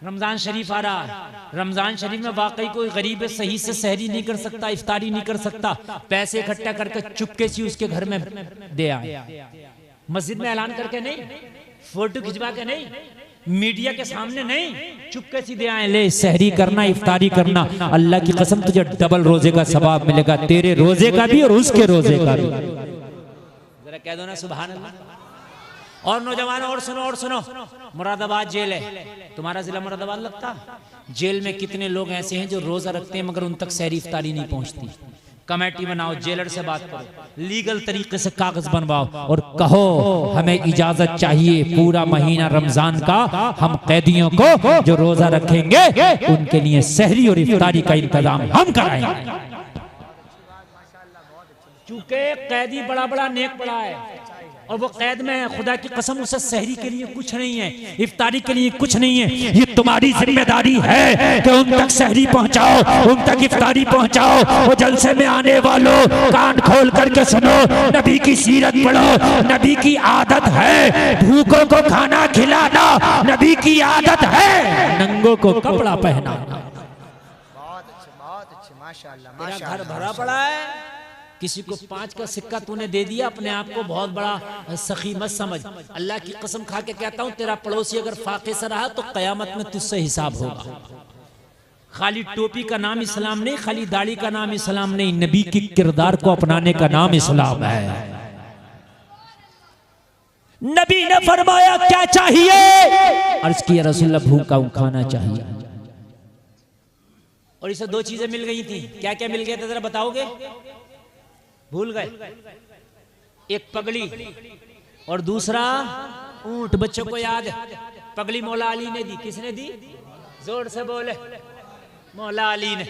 रमजान शरीफ आ रहा है। रमजान शरीफ में वाकई कोई गरीब सही से सहरी नहीं कर सकता, इफ्तारी नहीं कर सकता, पैसे इकट्ठा करके चुपके से उसके घर में दे आए, मस्जिद में ऐलान करके नहीं, फोटो खिंचवा के नहीं, मीडिया के सामने नहीं, चुपके से दे आए, ले सहरी करना, इफ्तारी करना, अल्लाह की कसम तुझे डबल रोजे का सवाब मिलेगा, तेरे रोजे का भी और उसके रोजे का भी। जरा कह दो ना सुभान अल्लाह। और नौजवानों और सुनो, मुरादाबाद जेल है, तुम्हारा जिला मुरादाबाद लगता, जेल में कितने लोग ऐसे हैं जो रोजा रखते हैं मगर उन तक सहरी इफ्तारी नहीं पहुंचती। कमेटी बनाओ, जेलर से बात करो, लीगल तरीके से कागज बनवाओ और कहो हमें इजाजत चाहिए पूरा महीना रमजान का हम कैदियों को जो रोजा रखेंगे उनके लिए सहरी और इफ्तारी का इंतजाम हम कराएंगे। चूंकि कैदी बड़ा बड़ा नेक बड़ा है और वो कैद में है, खुदा की कसम उसे सहरी के लिए कुछ नहीं है, इफ्तारी के लिए कुछ नहीं है। ये तुम्हारी जिम्मेदारी है कि उन तक सहरी पहुंचाओ, उन तक इफ्तारी पहुंचाओ। वो जलसे में आने वालों कान खोल करके सुनो, नबी की सीरत पढ़ो, नबी की आदत है भूखों को खाना खिलाना, नबी की आदत है नंगों को कपड़ा पहनाना। बहुत अच्छे माशाअल्लाह। मेरा घर भरा पड़ा है, किसी को 5 का सिक्का तूने दे दिया, अपने आप को बहुत बड़ा सखी मत समझ। अल्लाह की कसम खा के कहता हूं, तेरा पड़ोसी अगर फाके से रहा तो कयामत में तुझसे हिसाब होगा। खाली टोपी का नाम इस्लाम नहीं, खाली दाढ़ी का नाम इस्लाम नहीं, नबी की किरदार को अपनाने का नाम इस्लाम है। नबी ने फरमाया क्या चाहिए, अर्ज किया रसूलुल्लाह भूखा खाना चाहिए। और इसे 2 चीजें मिल गई थी, क्या क्या मिल गया था जरा बताओगे? भूल गए? एक पगड़ी और दूसरा ऊंट। बच्चों को याद है, पगड़ी मौला अली ने दी। किसने दी? जोर से बोले। मौला अली ने।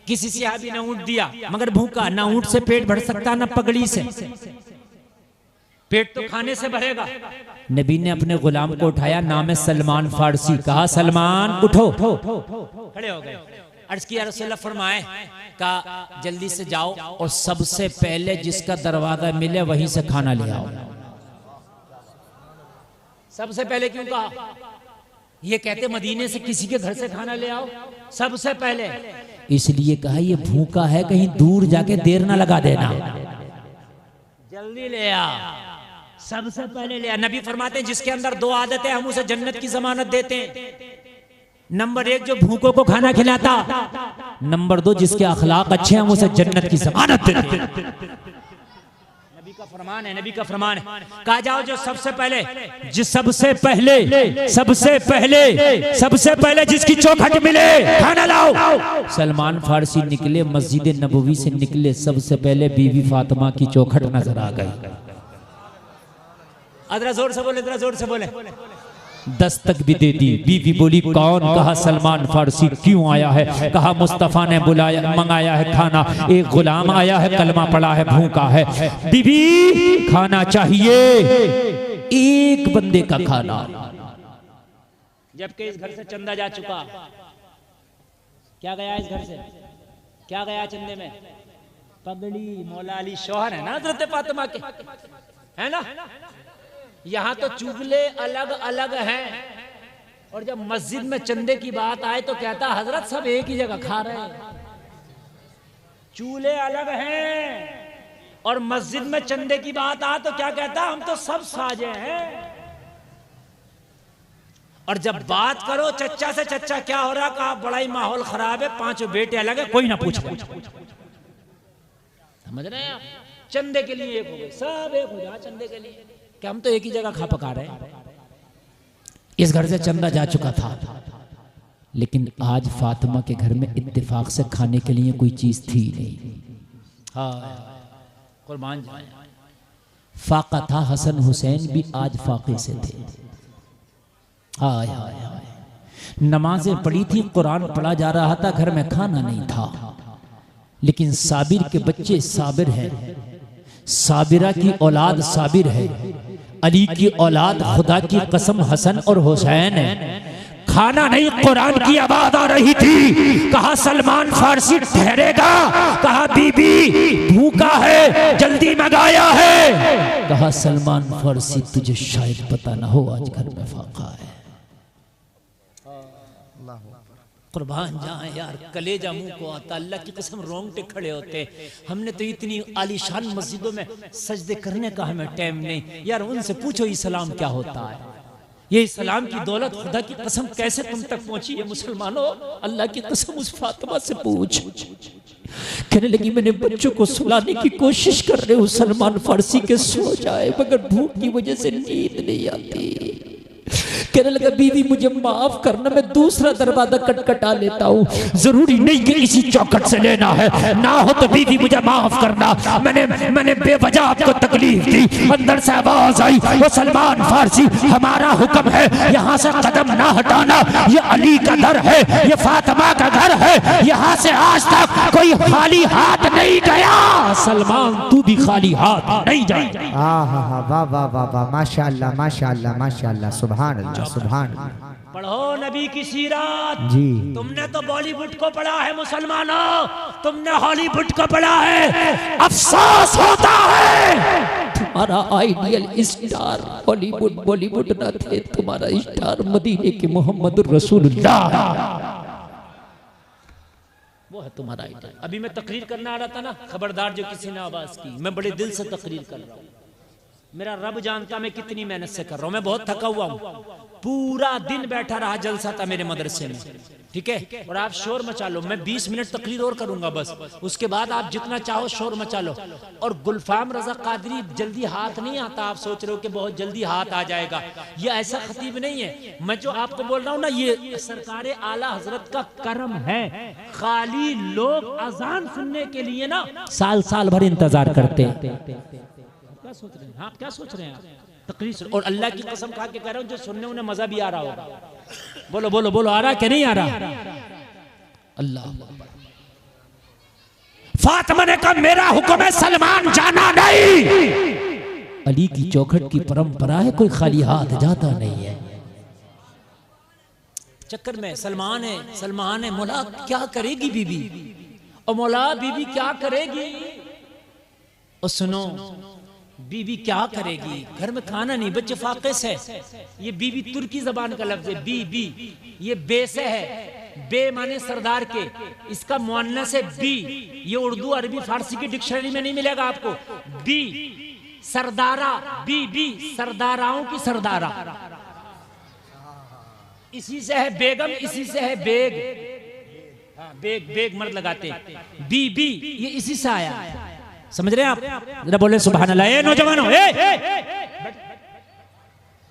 किसी सहाबी ने ऊंट दिया मगर भूखा, ना ऊंट से पेट भर सकता ना पगड़ी से, पेट तो खाने से भरेगा। नबी ने अपने गुलाम को उठाया, नाम है सलमान फारसी, कहा सलमान उठो, खड़े हो गए। अर्ज किया रसूलुल्लाह फरमाए का जल्दी से जाओ और सबसे पहले जिसका दरवाजा मिले वहीं से खाना ले आओ। सबसे पहले क्यों कहा? ये कहते मदीने से किसी के घर से खाना ले आओ सबसे पहले, इसलिए कहा ये भूखा है, कहीं दूर जाके देर ना लगा देना, जल्दी ले आ, सबसे पहले ले आ। नबी फरमाते हैं जिसके अंदर 2 आदतें हम उसे जन्नत की जमानत देते हैं। नंबर 1 जो भूखों को खाना खिलाता, नंबर 2 जिसके अखलाक अच्छे हैं हम उसे जन्नत की जमानत देते हैं। नबी का फरमान है, नबी का फरमान है। कहा जाओ जो सबसे पहले जिसकी चौखट मिले खाना लाओ। सलमान फारसी निकले, मस्जिद नबवी से निकले, सबसे पहले बीवी फातिमा की चौखट नजर आ गई। अदरा जोर से बोले, जरा जोर से बोले। दस्तक भी दे दी, बीवी बोली कौन? कहा सलमान फारसी। क्यों आया है? कहा मुस्तफा ने बुलाया, मंगाया है खाना, एक गुलाम आया है, कलमा पड़ा है, भूखा है, बीबी खाना चाहिए, एक बंदे का खाना। जबकि इस घर से चंदा जा चुका, क्या गया इस घर से? क्या गया चंदे में? पगड़ी। मौला अली शौहर है ना हजरत फातिमा के, है ना? यहाँ तो चूल्हे अलग अलग हैं और जब मस्जिद में चंदे की बात आए तो कहता हजरत सब एक ही जगह खा रहे हैं। चूल्हे अलग हैं और मस्जिद में चंदे की बात आ तो क्या कहता हम तो सब साजे हैं। और जब बात करो चच्चा से, चच्चा क्या हो रहा? कहा बड़ा ही माहौल खराब है, 5 बेटे अलग है, कोई ना पूछ। समझ रहे हैं आप? चंदे के लिए एक हो गए, सब एक हो जाए चंदे के लिए, कि हम तो एक ही जगह खा पका रहे हैं। इस घर से चंदा जा चुका था, लेकिन आज फातिमा के घर में इत्तेफाक से खाने के लिए कोई चीज थी नहीं। हाँ कुर्बान जाए, फाका था, हसन हुसैन भी आज फाके से थे। हाय हाय हाय, नमाजें पढ़ी थी, कुरान पढ़ा जा रहा था, घर में खाना नहीं था, लेकिन साबिर के बच्चे साबिर हैं, साबिरा की औलाद साबिर है, अली की औलाद खुदा की कसम हसन और हुसैन है। खाना नहीं, कुरान की आवाज आ रही थी। कहा सलमान फारसी ठहरेगा? कहा बीबी भूखा है, जल्दी मंगाया है। कहा सलमान फारसी तुझे शायद पता ना हो आज घर में फाका है। अल्लाह अकबर। कुर्बान जाए यार, कलेजा मुंह को आता, अल्लाह की कसम रोंगटे खड़े होते। हमने तो इतनी आलीशान मस्जिदों में सजदे करने का हमें टाइम नहीं यार। उनसे पूछो इस्लाम क्या होता है, ये इस्लाम की दौलत खुदा की कसम कैसे तुम तक पहुंची है मुसलमानों। अल्लाह की कसम उस फातिमा से पूछ। कहने लगी मैंने बच्चों को सुलाने की कोशिश कर रहे हूँ, सलमान फारसी के सो जाए मगर भूख की वजह से नींद नहीं आती। कहने लगा बीवी मुझे माफ करना, मैं दूसरा दरवाजा खटखटा लेता हूँ, जरूरी नहीं कि इसी चौखट से लेना है, ना हो तो बीवी मुझे माफ करना, मैंने बेवजह आपको तकलीफ दी। अंदर से आवाज आई, वो सलमान फारसी हमारा हुक्म है यहाँ से कदम ना हटाना, ये अली का दर है, ये फातिमा का घर है, यहाँ से आज तक कोई खाली हाथ नहीं गया। सलमान तू भी खाली हाथ नहीं जाए। वाह वाह वाह वाह, माशाअल्लाह माशाअल्लाह माशाअल्लाह, सुभान अल्लाह सुभान अल्लाह। पढ़ो नबी की सीरत जी। तुमने तो बॉलीवुड को पढ़ा है मुसलमानों, तुमने हॉलीवुड को पढ़ा है। अफसोस होता है तुम्हारा आइडियल स्टार हॉलीवुड बॉलीवुड न थे, तुम्हारा स्टार मदीने के मोहम्मद रसूलुल्लाह, वो है तुम्हारा आइडियल। अभी मैं तकरीर करना आ रहा था ना, खबरदार जो किसी ने आवाज की, मैं बड़े दिल से तकरीर कर रहा हूँ। मेरा रब जानता मैं कितनी मेहनत से कर रहा हूँ, मैं बहुत थका हुआ हूँ, पूरा दिन बैठा रहा, जलसा था मेरे मदरसे में, ठीक है। और आप शोर मचा लो, मैं 20 मिनट तकरीर और करूंगा बस, उसके बाद आप जितना चाहो शोर मचा लो। और गुलफाम रजा कादरी जल्दी हाथ नहीं आता, आप सोच रहे हो कि बहुत जल्दी हाथ आ जाएगा, ये ऐसा खतीब नहीं है। मैं जो आपको बोल रहा हूँ ना, ये सरकार आला हजरत का करम है। खाली लोग अजान सुनने के लिए ना साल साल भर इंतजार करते हैं। क्या सोच रहे हैं आप, क्या सोच रहे हैं आप? तकरीर और अल्लाह की कसम खा के कह रहा हूँ, जो सुनने उन्हें मजा भी आ रहा होगा। बोलो बोलो बोलो, आ रहा कि नहीं आ रहा? अल्लाह। फातिमा ने कहा मेरा हुक्म है, सलमान जाना नहीं। अली की चौखट की परंपरा है, कोई खाली हाथ जाता नहीं है। चक्कर में सलमान है, मौला क्या करेगी बीबी, और मौला बीबी क्या करेगी? और सुनो, बीबी क्या करेगी? घर में खाना नहीं, बच्चे फाके से। ये बीबी तुर्की जबान का लफ्ज है, बी, ये बे से है, बे माने सरदार के, इसका मुअन्नस है बी। ये उर्दू अरबी फारसी की डिक्शनरी में नहीं मिलेगा आपको। बी सरदारा, बी सरदाराओं की सरदारा, इसी से है बेगम, इसी से है बेग। बेग मर्द लगाते, बी ये इसी से आया, समझ रहे हैं आप? जरा बोले सुभान अल्लाह। ए नौजवानों,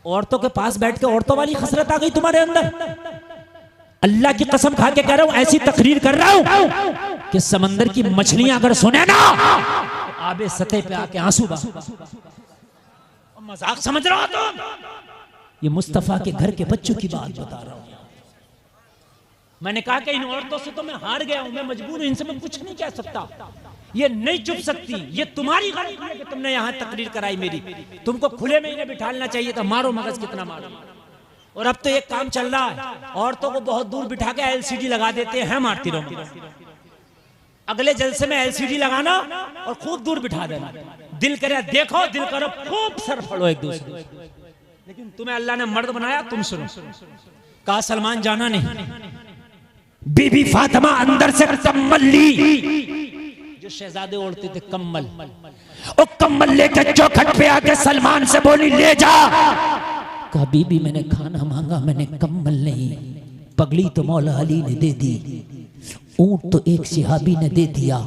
औरतों के पास बैठ के औरतों वाली खसरत आ गई तुम्हारे अंदर। अल्लाह की कसम खा के कह रहा हूं, ऐसी तकरीर कर रहा हूं कि समंदर की मछलियां अगर सुने ना, आबे सतह पे आके आंसू बहा। मजाक समझ रहा हो तुम? ये मुस्तफा के घर के बच्चों की बात बता रहा हूं। मैंने कहा कि इन औरतों से तो मैं हार गया हूं, मैं मजबूर हूं, इनसे मैं कुछ नहीं कह सकता। ये नहीं चुप सकती, ये तुम्हारी गलती है कि तुमने यहाँ तकरीर कराई मेरी। तुमको खुले में इन्हें बिठाना चाहिए था। मारो मगज कितना मारो। और अब तो एक काम चल रहा है, औरतों को बहुत दूर बिठा के LCD लगा देते हैं, मारती रहो। अगले जलसे में LCD लगाना और खूब दूर बिठा देना, दिल करे देखो, दिल करो खूब सर फड़ो एक दूसरे। लेकिन तुम्हें अल्लाह ने मर्द बनाया, तुम सुनो। कहा सलमान जाना नहीं। बीबी फातिमा अंदर से कम्बल ली, जो शहजादे ओढ़ते थे कम्बल, और कम्बल लेकर चौखट पे आके सलमान से बोली ले जा। कहा बीबी मैंने खाना मांगा, मैंने कम्बल नहीं। पगड़ी तो मौला अली ने दे दी, ऊंट तो एक सिहाबी ने दे दिया,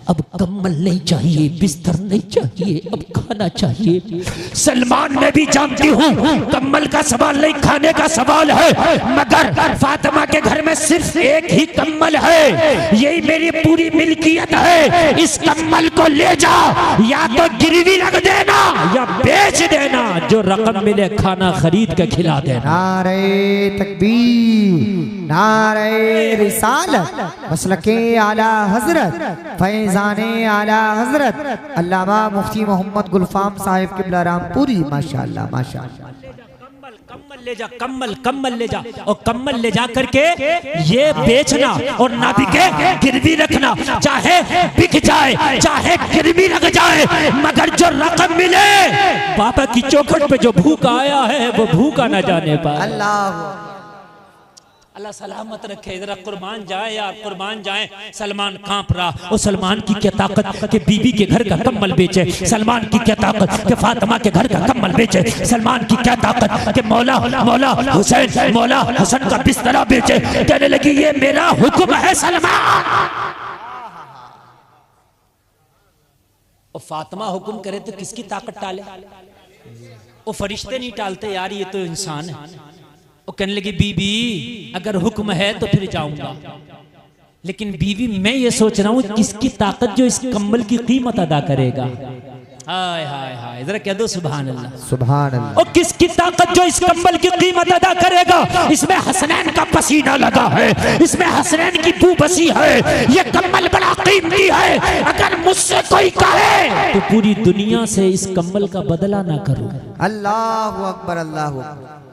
अब कम्बल नहीं चाहिए, बिस्तर नहीं चाहिए, अब खाना चाहिए। सलमान मैं भी जानती हूँ कम्बल का सवाल नहीं, खाने का सवाल है, मगर फातिमा के घर में सिर्फ एक ही कम्बल है, यही मेरी पूरी मिल्कियत है। इस कम्बल को ले जा, या तो गिरवी रख देना या बेच देना, जो रकम मिले खाना खरीद के खिला देना। नारे तकबीर, नारे रिसालत, मसलके आला हजरत, फैजाने आला हजरत अल्लामा मुफ्ती मोहम्मद गुलफाम साहिब किबला रामपुरी। माशाअल्लाह माशाअल्लाह। कम्बल ले जा और कम्बल ले जा करके ये बेचना और ना बिके गिरवी रखना, चाहे बिक जाए चाहे गिरवी रख जाए, मगर जो रकम मिले बाबा की चौखट पे जो भूखा आया है वो भूखा ना जाने पाए। अल्लाह अल्लाह सलामत रखे। जरा कुर्बान जाए यार, कुर्बान जाए। सलमान कांप रहा। और सलमान की क्या ताकत कि बीबी के घर का कम्बल बेचे, सलमान की क्या ताकत कि फातिमा के घर का कम्बल बेचे, सलमान की क्या ताकत कि मौला मौला हुसैन मौला हसन का बिस्तरा बेचे। कहने लगी ये मेरा हुक्म है सलमान। और फातिमा हुक्म करे तो किसकी ताकत टाले? वो फरिश्ते नहीं टालते यार, ये तो इंसान है। वो कहने लगी बीबी अगर हुक्म है तो फिर जाऊंगा, लेकिन बीबी मैं ये सोच रहा हूँ किसकी ताकत जो इस कम्बल की कीमत अदा करेगा। हाय हाय हाय, जरा कह दो सुभान अल्लाह सुभान अल्लाह। और किसकी ताकत जो इस कम्बल की कीमत अदा करेगा? इसमें हसनैन का पसीना लगा है, इसमें हसनैन की बू बसी है, ये कम्बल बड़ा कीमती है। अगर मुझसे कोई कहे तो पूरी दुनिया से इस कम्बल का बदला ना करूं। अल्लाहु अकबर अल्लाहु अकबर।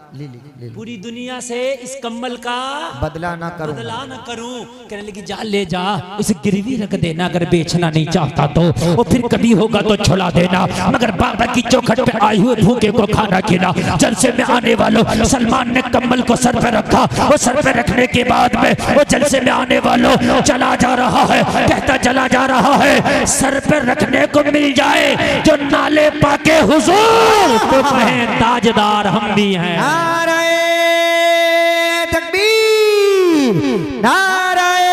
पूरी दुनिया से इस कम्बल का बदला ना करूं, बदला ना करूं। कहने लगी जा ले जा, इसे गिरवी रख देना, अगर बेचना नहीं चाहता तो, और फिर कभी होगा तो छुड़ा देना, मगर बाबा की चौखट पे आए हुए भूखे को खाना खिला। जलसे में आने वालों, सलमान ने कम्बल को सर पे रखा, और सर पे रखने के बाद में वो जलसे में आने वालों चला जा रहा है, कहता चला जा रहा है सर पे रखने को मिल जाए जो नाले पाके हुजूर तो कहें ताजदार हम भी हैं। नाराए तकबीर, नाराए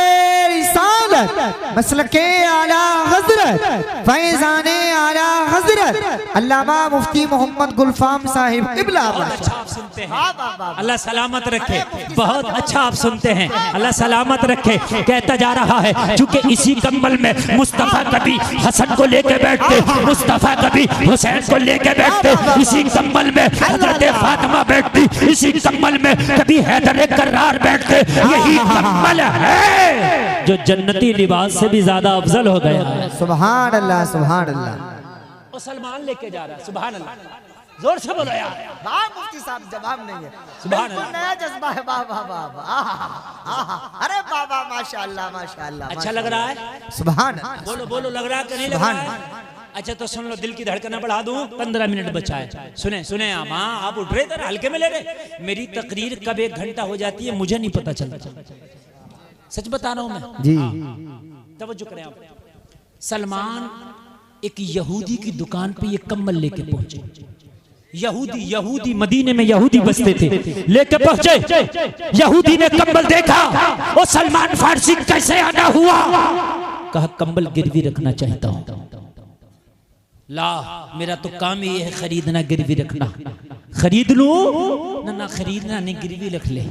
रिसालत, मसलके आला हजरत, फैजाने आला हजरत अल्लामा मुफ्ती मोहम्मद गुलफाम साहिब क़िबला। अच्छा आप सुनते हैं, अल्लाह सलामत रखे। बहुत अच्छा आप सुनते हैं, अल्लाह सलामत रखे। कहता जा रहा है चूंकि इसी कम्बल में मुस्तफ़ा कभी हसन को लेके बैठते, मुस्तफ़ा कभी हुसैन को लेके बैठते, इसी कम्बल में हजरत फातिमा बैठती, इसी कम्बल में कभी हैदर कर्रार बैठते। यही कम्बल है जो जन्नती लिबास से भी ज्यादा अफजल हो गया। सुभान अल्लाह सुभान अल्लाह। और सलमान लेके जा रहा है, सुभान अल्लाह। जोर से बोलो यार। वाह मुफ्ती साहब जवाब नहीं है, सुभान अल्लाह। नया जज्बा है। वाह वाह वाह वाह, अरे वाह वाह माशाअल्लाह माशाअल्लाह। अच्छा लग रहा है? सुभान अल्लाह। बोलो बोलो, लग रहा है कि नहीं लग रहा है? अच्छा तो सुन लो, दिल की धड़कना बढ़ा दूं। 15 मिनट बचा है, सुने सुने आप उठ रहे थे हल्के में ले रहे। मेरी तकरीर कब 1 घंटा हो जाती है मुझे नहीं पता चलता, सच बता रहा हूं मैं जी। तवज्जो करें आप। सलमान एक यहूदी की दुकान पे ये कम्बल लेके पहुंचे। यहूदी मदीने में यहूदी बसते थे, लेके पहुंचे। यहूदी ने कम्बल देखा, और सलमान फारसी कैसे आना हुआ, कहा कम्बल गिरवी रखना चाहता हूं। ला मेरा तो काम ही है खरीदना गिरवी रखना। खरीद लूं ना खरीदना नहीं, गिरवी रख ले।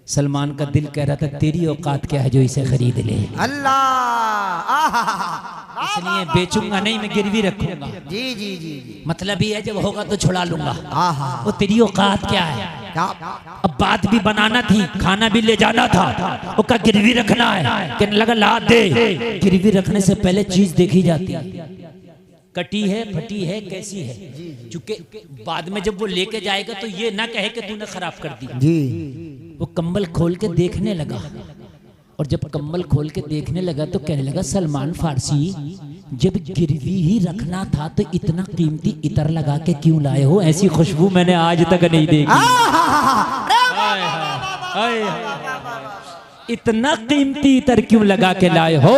सलमान का दिल कह रहा था तेरी औकात क्या है जो इसे खरीद ले। अल्लाह, इसलिए बेचूंगा नहीं, मैं गिरवी रखूंगा। जी जी जी। मतलब ही है जब होगा तो छुड़ा लूंगा। आहा, वो तेरी औकात क्या है? अब बात भी बनाना थी, खाना भी ले जाना था, उसका गिरवी रखना है। कहने लगा ला दे। गिरवी रखने से पहले चीज देखी जाती है, कटी है फटी है कैसी है, क्योंकि बाद में जब वो लेके जाएगा तो ये ना कहे कि तूने खराब कर दी जी। वो कम्बल खोल के देखने लगा, और जब कम्बल खोल के देखने लगा तो कहने लगा सलमान फारसी जब गिरवी ही रखना था तो इतना कीमती इतर लगा के क्यों लाए हो? ऐसी खुशबू मैंने आज तक नहीं देखी। इतना कीमती इतर क्यों लगा के लाए हो?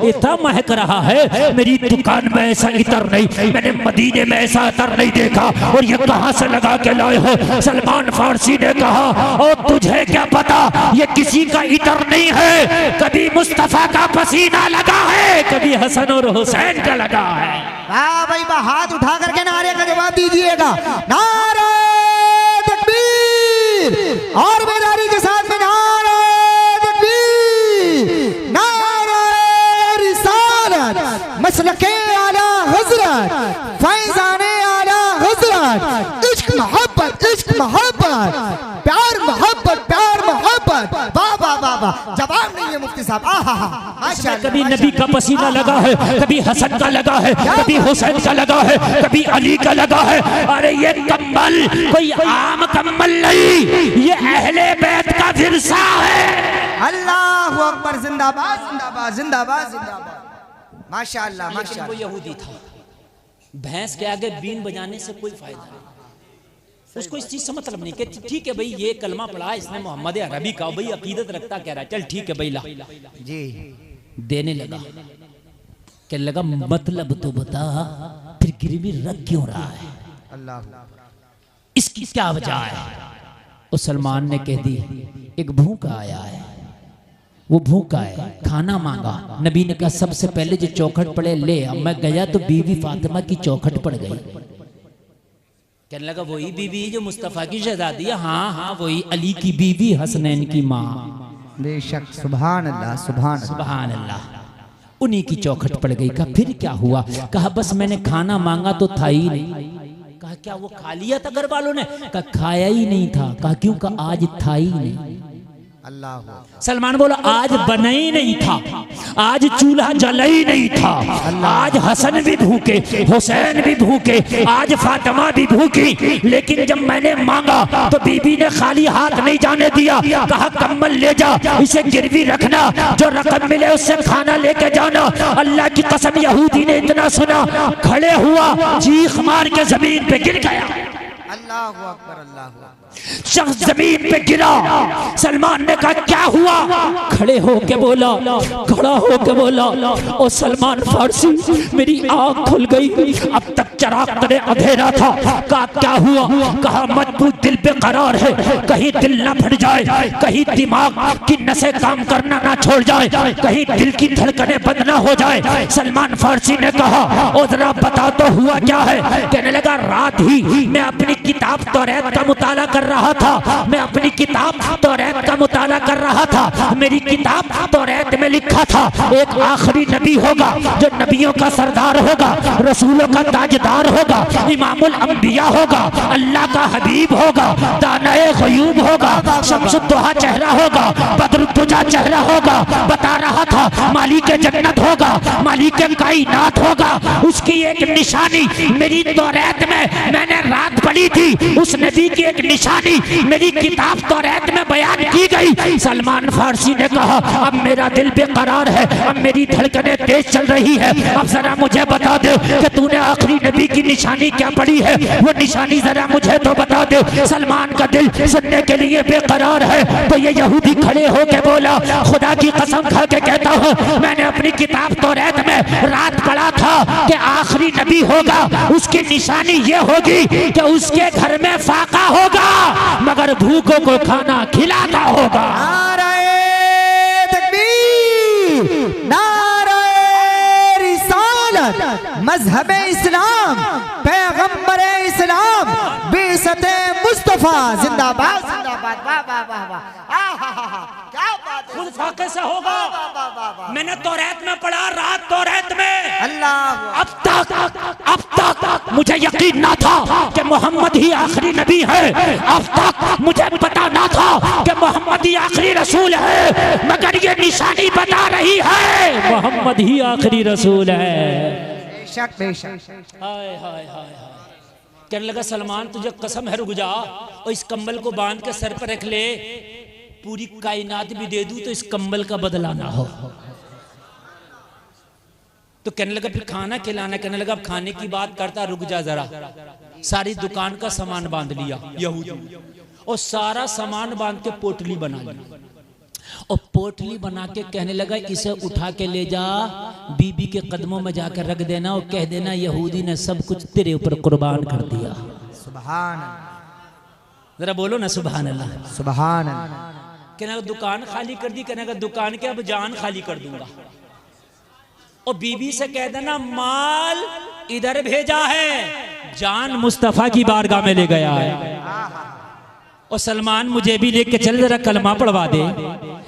इतना महक रहा है, मेरी दुकान में ऐसा इतर नहीं, मैंने मदीने में ऐसा इतर नहीं देखा, और ये कहां से लगा के लाए हो? सलमान फारसी ने कहा और तुझे क्या पता, ये किसी का इतर नहीं है, कभी मुस्तफा का पसीना लगा है, कभी हसन और हुसैन का लगा है। वाह भाई वाह, हाथ उठा करके नारे का जवाब दीजिएगा। नारे तकबीर, और बेदारी के साथ में नारे मसलके आला हजरत, फैजाने आला हजरत, इश्क मोहब्बत प्यार मोहब्बत। वाह वाह वाह वाह, जवाब नहीं है मुफ्ती साहब। माशाअल्लाह। कभी नबी का पसीना लगा है, कभी हसन का लगा है, कभी हुसैन का लगा है, कभी अली का लगा है। अरे ये कम्बल कोई आम कम्बल नहीं, ये अहले बैत का विरसा है। अल्लाहु अकबर, जिंदाबाद जिंदाबाद जिंदाबाद जिंदाबाद। माशाअल्लाह माशाअल्लाह। वो यहूदी था, भैंस के आगे बीन बजाने से कोई फायदा नहीं। उसको इस चीज से मतलब नहीं कि ठीक है भाई ये कलमा पढ़ा इसने मोहम्मद अरबी का, भाई अकीदत रखता कह रहा है, चल ठीक है भाई ला जी। देने लगा। कहने लगा मतलब तो बता फिर गिरवी रख क्यों रहा है, अल्लाह, इसकी क्या वजह है। उस सलमान ने कह दी एक भूखा आया है, वो भूखा है, खाना मांगा। नबी ने कहा सबसे पहले जो चौखट पड़े ले। अब मैं गया तो बीवी फातिमा की चौखट पड़ गई। कहने लगा वही बीवी जो मुस्तफा की शहजादी है। हाँ हाँ वही, अली की बीवी, हसनैन की माँ। बेशक, सुभान अल्लाह, सुभान अल्लाह, सुभान अल्लाह। उन्हीं की चौखट पड़ गई। कहा फिर क्या हुआ। कहा बस मैंने खाना मांगा तो था ही नहीं। कहा क्या वो खा लिया था घर वालों ने। कहा खाया ही नहीं था। कहा क्यों। कहा आज था ही नहीं। अल्लाह। सलमान बोला आज बना ही नहीं था, आज चूल्हा जला ही नहीं था, आज हसन भी भूखे, हुसैन भी भूखे, आज फातिमा भी भूखी। लेकिन जब मैंने मांगा तो बीबी ने खाली हाथ नहीं जाने दिया। कहा कम्बल ले जा, इसे गिरवी रखना, जो रकम मिले उससे खाना लेके जाना। अल्लाह की कसम यहूदी ने इतना सुना, खड़े हुआ, चीख मार के जमीन पे गिर गया। अल्लाह अकबर, अल्लाह अकबर। शख्स जमीन पे गिरा। सलमान ने कहा क्या हुआ। खड़े होके बोला, खड़ा होके बोला ओ सलमान फारसी मेरी आंख खुल गई, अब तक चराग तले अंधेरा था। कहा क्या हुआ। कहा मजबूत दिल पे करार है, कहीं दिल ना फट जाए, कहीं दिमाग की नसें काम करना ना छोड़ जाए, कहीं दिल की धड़कनें बंद ना हो जाए। सलमान फारसी ने कहा ओ जरा बता तो हुआ क्या है। कहने लगा रात ही मैं अपनी किताब तौरात का मुताला कर रहा था, मैं अपनी किताब तौरात का मुताला कर रहा था। मेरी किताब तौरात में लिखा था एक आखिरी नबी होगा जो नबियों का सरदार होगा, रसूलों का ताजदार होगा, इमामुल अंबिया होगा, अल्लाह का हबीब होगा, दानाए गयूब होगा, शम्सुद्दोहा चेहरा होगा, बदरुद्दुजा चेहरा होगा। बता रहा था मालिक जन्नत होगा, मालिक कायनात होगा। उसकी एक निशानी मेरी तौरात में मैंने रात पढ़ी थी, उस नबी की एक निशानी मेरी किताब तौरात में बयान की गई। सलमान फारसी ने कहा अब मेरा दिल बेकरार है, अब मेरी धड़कनें तेज चल रही है, अब जरा मुझे बता दे कि तूने आखिरी नबी की निशानी क्या पढ़ी है, वो निशानी जरा मुझे तो बता दे। सलमान का दिल सुनने के लिए बेकरार है। तो ये यहूदी खड़े होके बोला खुदा की कसम खा के कहता हूँ मैंने अपनी किताब तौरात में रात पढ़ा था कि आखिरी नबी होगा, उसकी निशानी ये होगी कि उसके घर में फाका होगा मगर भूखों को खाना खिलाता होगा। नारे तकबीर, नारे रिसालत, मजहब इस्लाम, पैगंबर इस्लाम, बेसते मुस्तफा जिंदाबाद, जिंदाबाद। वाह वाह वाह वाह, क्या बात है। खुद फाके से होगा। वाह वाह वाह वाह। मैंने तौरात में पढ़ा, रात तौरात में। अल्लाह, अब तक मुझे यकीन ना था कि मोहम्मद ही आखिरी नबी है। अब तक मुझे पता ना था कि मोहम्मद ही आखिरी रसूल है, मगर ये निशानी बता रही है मोहम्मद ही आखिरी रसूल है। बेशक बेशक। हाय हाय हाय। कहने लगा सलमान तुझे कसम है रुक जा, और इस कंबल को बांध के सर पर रख ले, पूरी कायनात भी दे दूं तो इस कंबल का बदला ना हो। तो कहने लगा फिर खाना खिलाना। कहने लगा अब खाने की बात करता, रुक जा जरा। सारी दुकान का सामान बांध लिया यहूदी, और सारा सामान बांध के पोटली बना ली, और पोटली बना के कहने लगा इसे उठा के ले जा, बीबी के कदमों में जाकर रख देना और कह देना यहूदी ने सब कुछ तेरे ऊपर कुर्बान कर दिया। सुभान, जरा बोलो ना सुभान अल्लाह, सुभान। कहने लगा दुकान खाली कर दी। कहने लगा दुकान के अब जान खाली कर दूंगा, और बीबी से कह देना माल इधर भेजा है, जान मुस्तफा की बारगाह में ले गया है। और सलमान मुझे भी लेके चल जरा कलमा पढ़वा दे।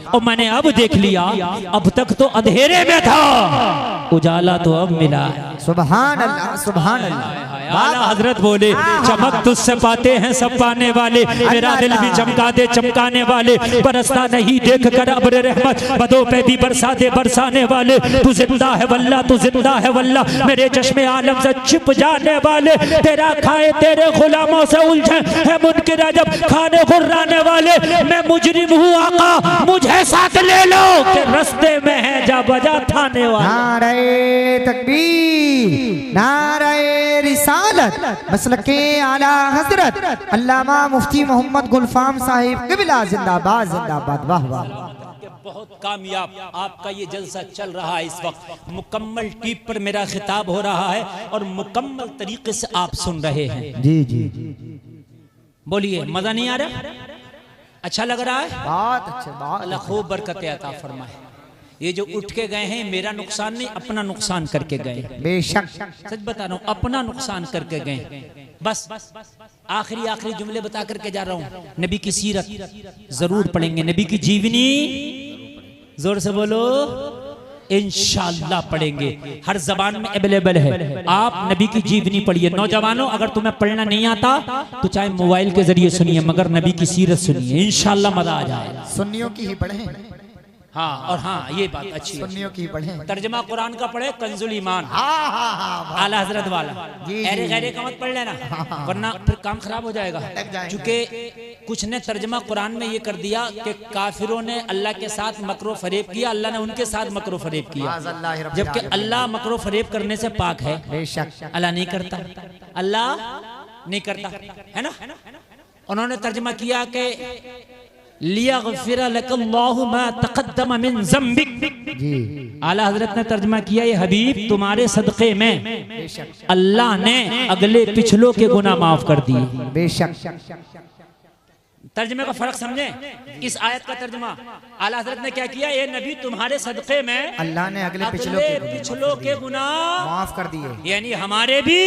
और मैंने अब देख लिया, अब तक तो अंधेरे में था, उजाला तो अब मिला है। सुभान अल्लाह, सुभान अल्लाह। आला हजरत बोले चमक तुझसे पाते हैं सब पाने वाले, मेरा दिल भी चमका दे चमकाने वाले, बरसता नहीं देख कर अब्र रहमत, बदों पे भी बरसा दे बरसाने वाले। तू जिंदा है वल्ला, तू जिंदा है वल्ला, मेरे चश्मे आलम से छिप जाने वाले, तेरा खाए तेरे गुलामों से उलझे है मुनकिर जब खाने गुर्राने वाले। मैं मुजरिम हूँ आका मुझे साथ ले लो, कि रस्ते में है जा ना बजा थाने वाले। नारे तकबीर, नारे रिसालत, मसलके आला हजरत अल्लामा मुफ्ती मोहम्मद गुलफाम साहिब क़िबला जिंदाबाद जिंदाबाद। वाह वाह। बहुत कामयाब आपका ये जलसा चल रहा है इस वक्त, मुकम्मल टीप पर मेरा खिताब हो रहा है और मुकम्मल तरीके से आप सुन रहे हैं। जी जी बोलिए, मजा नहीं आ रहा? अच्छा लग रहा है? बहुत अच्छे, बहुत अल्लाह खूब बरकत अता फरमाए। ये जो उठ के गए हैं मेरा नुकसान नहीं, अपना नुकसान करके गए। बेशक सच बता रहा हूँ, अपना नुकसान करके गए। बस आखिरी जुमले बता करके जा रहा हूँ। नबी की सीरत जरूर पढ़ेंगे, नबी की जीवनी जोर से बोलो इंशाअल्लाह पढ़ेंगे। हर जबान में अवेलेबल है। आप नबी की जीवनी पढ़िए। नौजवानों, अगर तुम्हें पढ़ना नहीं आता तो चाहे मोबाइल के जरिए सुनिए, मगर नबी की सीरत सुनिए, इंशाअल्लाह मजा आ जाएगा। सुन्नियों की ही पढ़े। हाँ, और हाँ ये बात अच्छी है, सुन्नियों की पढ़े। तर्जमा कुरान का पढ़े, कंजुल ईमान आला हजरत वाला। अरे गैरे का मत पढ़ लेना, वरना फिर काम खराब हो जाएगा। क्योंकि कुछ ने तर्जमा कुरान में ये कर दिया कि काफिरों ने अल्लाह के साथ मकरो फरेब किया, अल्लाह ने उनके साथ मकरो फरेब किया, जबकि अल्लाह मकरो फरेब करने से पाक है। अल्लाह नहीं करता, अल्लाह नहीं करता, है ना। उन्होंने तर्जमा किया कि लियग़फ़िर लकल्लाहु मा तक़द्दम मिन ज़म्बिक। आला हजरत ने तर्जमा किया, ये हबीब तुम्हारे सदक़े में अल्लाह ने अगले पिछलों के गुनाह माफ कर दिए। बेशक तर्जमे का फर्क समझें। इस आयत का तर्जमा आला हजरत ने क्या किया, ये नबी तुम्हारे सदक़े में अल्लाह ने अगले पिछलों के गुनाह माफ कर दिए, यानी हमारे भी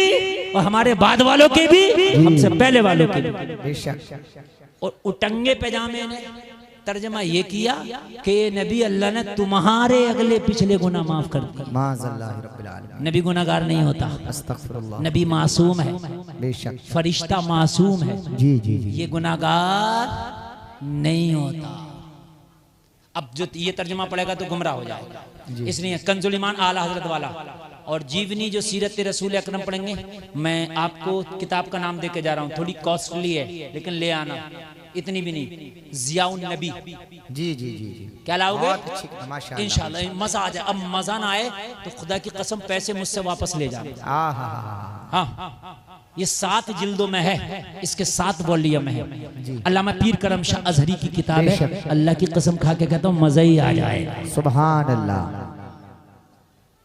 और हमारे बाद वालों के भी, हमसे पहले वालों के भी। बेशक। और उटंगे पैजामे ने तर्जमा ये किया कि नबी अल्लाह ने तुम्हारे अगले पिछले गुनाह माफ कर दिए। माज़अल्लाह रब्बिल आलमीन। नबी गुनाहगार नहीं होता, अस्तगफिरुल्लाह। नबी मासूम है, बेशक फरिश्ता मासूम है। जी जी जी। ये गुनाहगार नहीं होता। अब जो ये तर्जमा पड़ेगा तो गुमराह हो जाएगा, इसलिए कंजुल ईमान आला हजरत वाला और जीवनी जो सीरत रसूल अकरम पढ़ेंगे। मैं आपको किताब का नाम दे के जा रहा हूँ, थोड़ी कॉस्टली है लेकिन ले आना, इतनी भी नहीं। ज़ियाउन नबी। जी जी जी जी। क्या लाओगे? माशाअल्लाह, इंशाअल्लाह मजा आ जाए। अब मजा ना आए तो खुदा की कसम पैसे मुझसे वापस ले जाओ। हाँ, ये 7 जिल्दों में है, इसके 7 वॉल्यूम है। अल्लामा पीर करम शाह अजहरी की किताब है। अल्लाह की कसम खा के कहता हूँ मजा ही आ जाएगा। सुभान अल्लाह।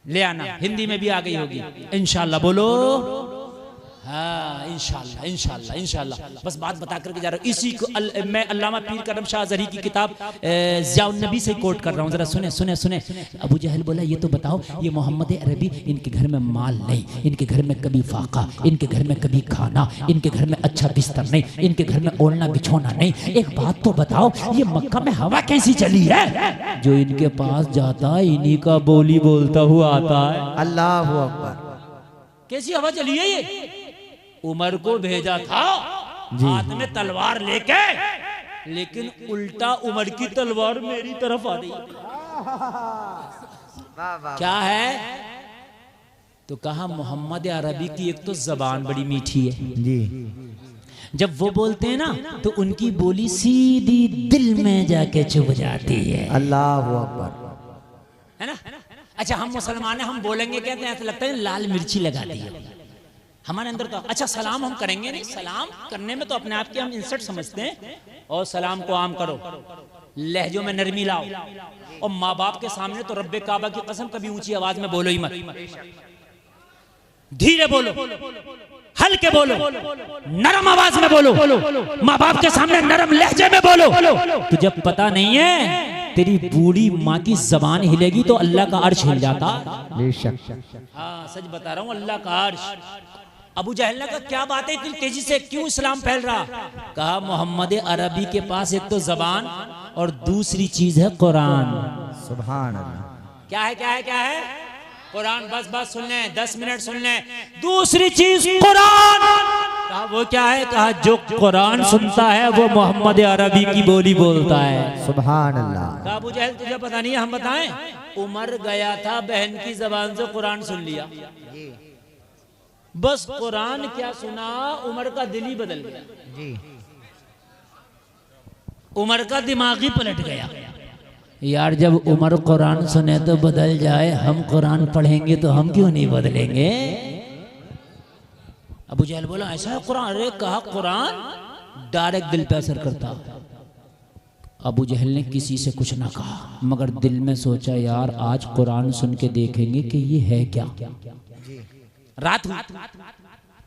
ले आना, हिंदी में भी आ गई होगी इंशाअल्लाह। बोलो हाँ, इंशाअल्लाह इंशाअल्लाह इंशाअल्लाह। बस बात बता करके जा रहा हूँ। इसी को मैं अल्लामा पीर करम शाह अज़हरी की किताब ज़ियाउन नबी से कोट कर रहा हूँ। जरा सुने सुने सुने। अबू जहल बोला, ये तो बताओ, ये मोहम्मद अरबी, इनके घर में माल नहीं, इनके घर में कभी फाका, इनके घर में कभी खाना, इनके घर में अच्छा बिस्तर नहीं, इनके घर में ओढ़ना बिछोना नहीं। एक बात तो बताओ, ये मक्का में हवा कैसी चली है? जो इनके पास जाता है इन्हीं का बोली बोलता हुआ आता है। अल्लाह अकबर। कैसी हवा चली है ये? उमर को भेजा था हाथ में तलवार लेके, लेकिन उल्टा उमर की तलवार मेरी तरफ आ गई। क्या है? तो कहा मोहम्मद अरबी की एक तो जबान बड़ी मीठी है जी, जब वो बोलते हैं ना तो उनकी बोली सीधी दिल में जाके चुभ जाती है। अल्लाह अकबर, है ना। अच्छा, हम मुसलमान हैं, हम बोलेंगे कहते हैं, ऐसा लगता है लाल मिर्ची लगा दी है हमारे अंदर। तो अच्छा, सलाम हम करेंगे नहीं, सलाम करने में तो अपने आप की हम इंसल्ट समझते हैं। और सलाम को आम करो, लहजों में नरमी लाओ, और माँ बाप के सामने तो रब्बे काबा की कसम कभी ऊंची आवाज में बोलो ही मत, धीरे बोलो, हल्के बोलो, नरम आवाज में बोलो, माँ बाप के सामने नरम लहजे में बोलो। तुझे पता नहीं है तेरी बूढ़ी माँ की जबान हिलेगी तो अल्लाह का अर्श हिल जाता। हाँ, सच बता रहा हूँ, अल्लाह का अर्श। अबू जहल ने कहा, क्या बात है इतनी तेजी से क्यों इस्लाम फैल रहा? कहा, मोहम्मद अरबी के पास एक तो जबान और दूसरी चीज है कुरान। सुभान अल्लाह। क्या है क्या है क्या है? कुरान। बस बस सुन लें, 10 मिनट सुन लें। दूसरी चीज कुरान। कहा, वो क्या है? कहा, जो कुरान सुनता है वो मोहम्मद अरबी की बोली बोलता है। सुभान अल्लाह। कहा, अबू जहल तुझे पता नहीं है, हम बताएं? उमर गया था, बहन की जबान से कुरान सुन लिया, बस कुरान क्या सुना, उमर का दिल ही बदल गया जी, उमर का दिमाग ही पलट गया। यार जब उमर कुरान सुने तो बदल जाए, हम कुरान पढ़ेंगे तो हम क्यों नहीं बदलेंगे? अबू जहल बोला ऐसा है कुरान? अरे कहा कुरान डायरेक्ट दिल पे असर करता। अबू जहल ने किसी से कुछ ना कहा, मगर दिल में सोचा यार आज कुरान सुन के देखेंगे कि ये है क्या। रात हुई,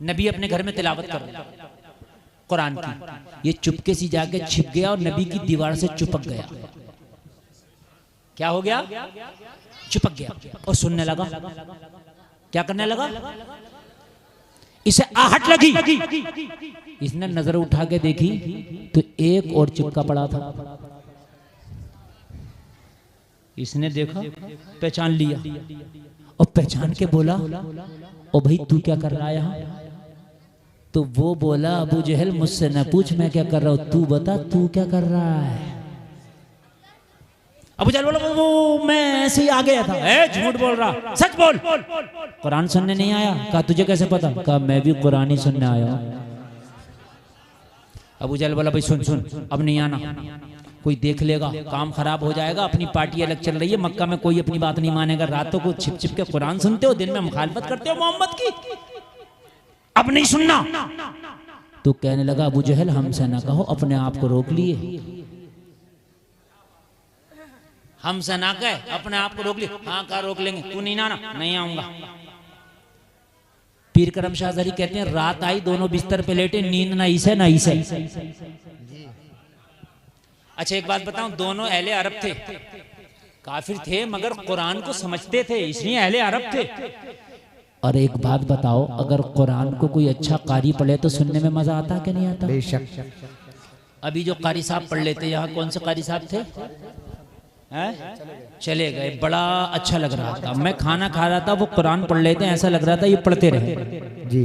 नबी अपने घर में तिलावत कर रहे कुरान की, ये चुपके से जाके छिप गया और नबी की दीवार से चिपक गया। क्या हो गया? चिपक गया और सुनने लगा। क्या करने लगा? इसे आहट लगी, इसने नजर उठा के देखी तो एक और चिपका पड़ा था। इसने देखा, पहचान लिया और पहचान के बोला ओ भाई तू क्या कर रहा है यहाँ? तो वो बोला अबू जहल मुझसे न पूछ मैं क्या कर रहा हूं, तू बता तू क्या कर रहा है। अबू जहल बोला वो मैं ऐसे ही आ गया था। झूठ बोल रहा, सच बोल। कुरान सुनने नहीं आया? कहा तुझे कैसे पता? कहा मैं भी कुरान ही सुनने आया हूं। अबू जहल बोला भाई सुन सुन, अब नहीं आना, कोई देख लेगा, काम खराब हो जाएगा। अपनी पार्टी अलग चल रही है, मक्का में कोई अपनी बात नहीं मानेगा। रातों को छिप छिप के कुरान सुनते हो, दिन में मुखालफत करते हो मोहम्मद की, अब नहीं सुनना। तो कहने लगा अबू जहल हमसे ना कहो, अपने आप को रोक लिए। हमसे ना कहे, अपने आप को रोक लिए। हाँ कहा रोक लेंगे, तू नहीं आना? नहीं आऊंगा। पीर करम शाह ज़री कहते हैं रात आई, दोनों बिस्तर पे लेटे, नींद ना इसे ना इसे। अच्छा एक बात बताऊं, दोनों अहले अरब थे, काफिर थे मगर कुरान को समझते थे, इसलिए अहले अरब थे। और एक बात बताओ, अगर कुरान को कोई अच्छा कारी पढ़े तो सुनने में मजा आता कि नहीं आता? बेशक। अभी जो कारी साहब पढ़ लेते, यहाँ कौन से कारी साहब थे? चले गए, बड़ा अच्छा लग रहा था। मैं खाना खा रहा था, वो कुरान पढ़ लेते, ऐसा लग रहा था ये पढ़ते रहे जी।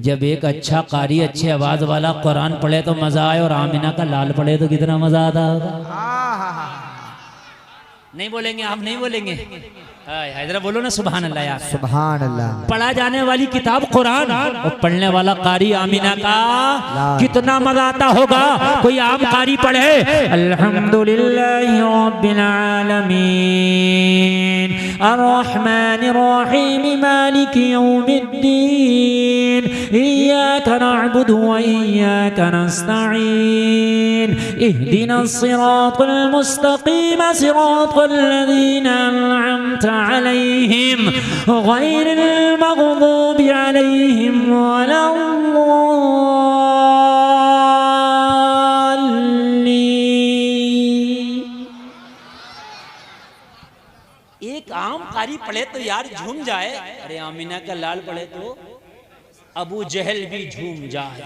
जब एक अच्छा कारी अच्छे आवाज वाला कुरान पढ़े तो मजा आए, और आमिना का लाल पढ़े तो कितना मजा आता होगा। नहीं बोलेंगे आप? नहीं बोलेंगे? हैदरा बोलो ना सुभान अल्लाह यार। सुभान अल्लाह। पढ़ा जाने वाली किताब कुरान और पढ़ने वाला कारी आमिना का कितना मजा आता होगा। कोई आम कारी पढ़े अल्हम्दुलिल्लाहि रब्बिल आलमीन अर्रहमानिर रहीम मालिकि यौमिद्दीन इय्याका नअबुदु व इय्याका नस्तईन इहदिनस सिरातल मुस्तकीम सिरातल लज़ीना अनअमता अलैहिम गैरिल मग़दूबि अलैहिम वलद्दाल्लीन। एक आम कारी पढ़े तो यार झूम जाए, अरे आमिना का लाल पढ़े तो अबू जहल भी झूम जाए।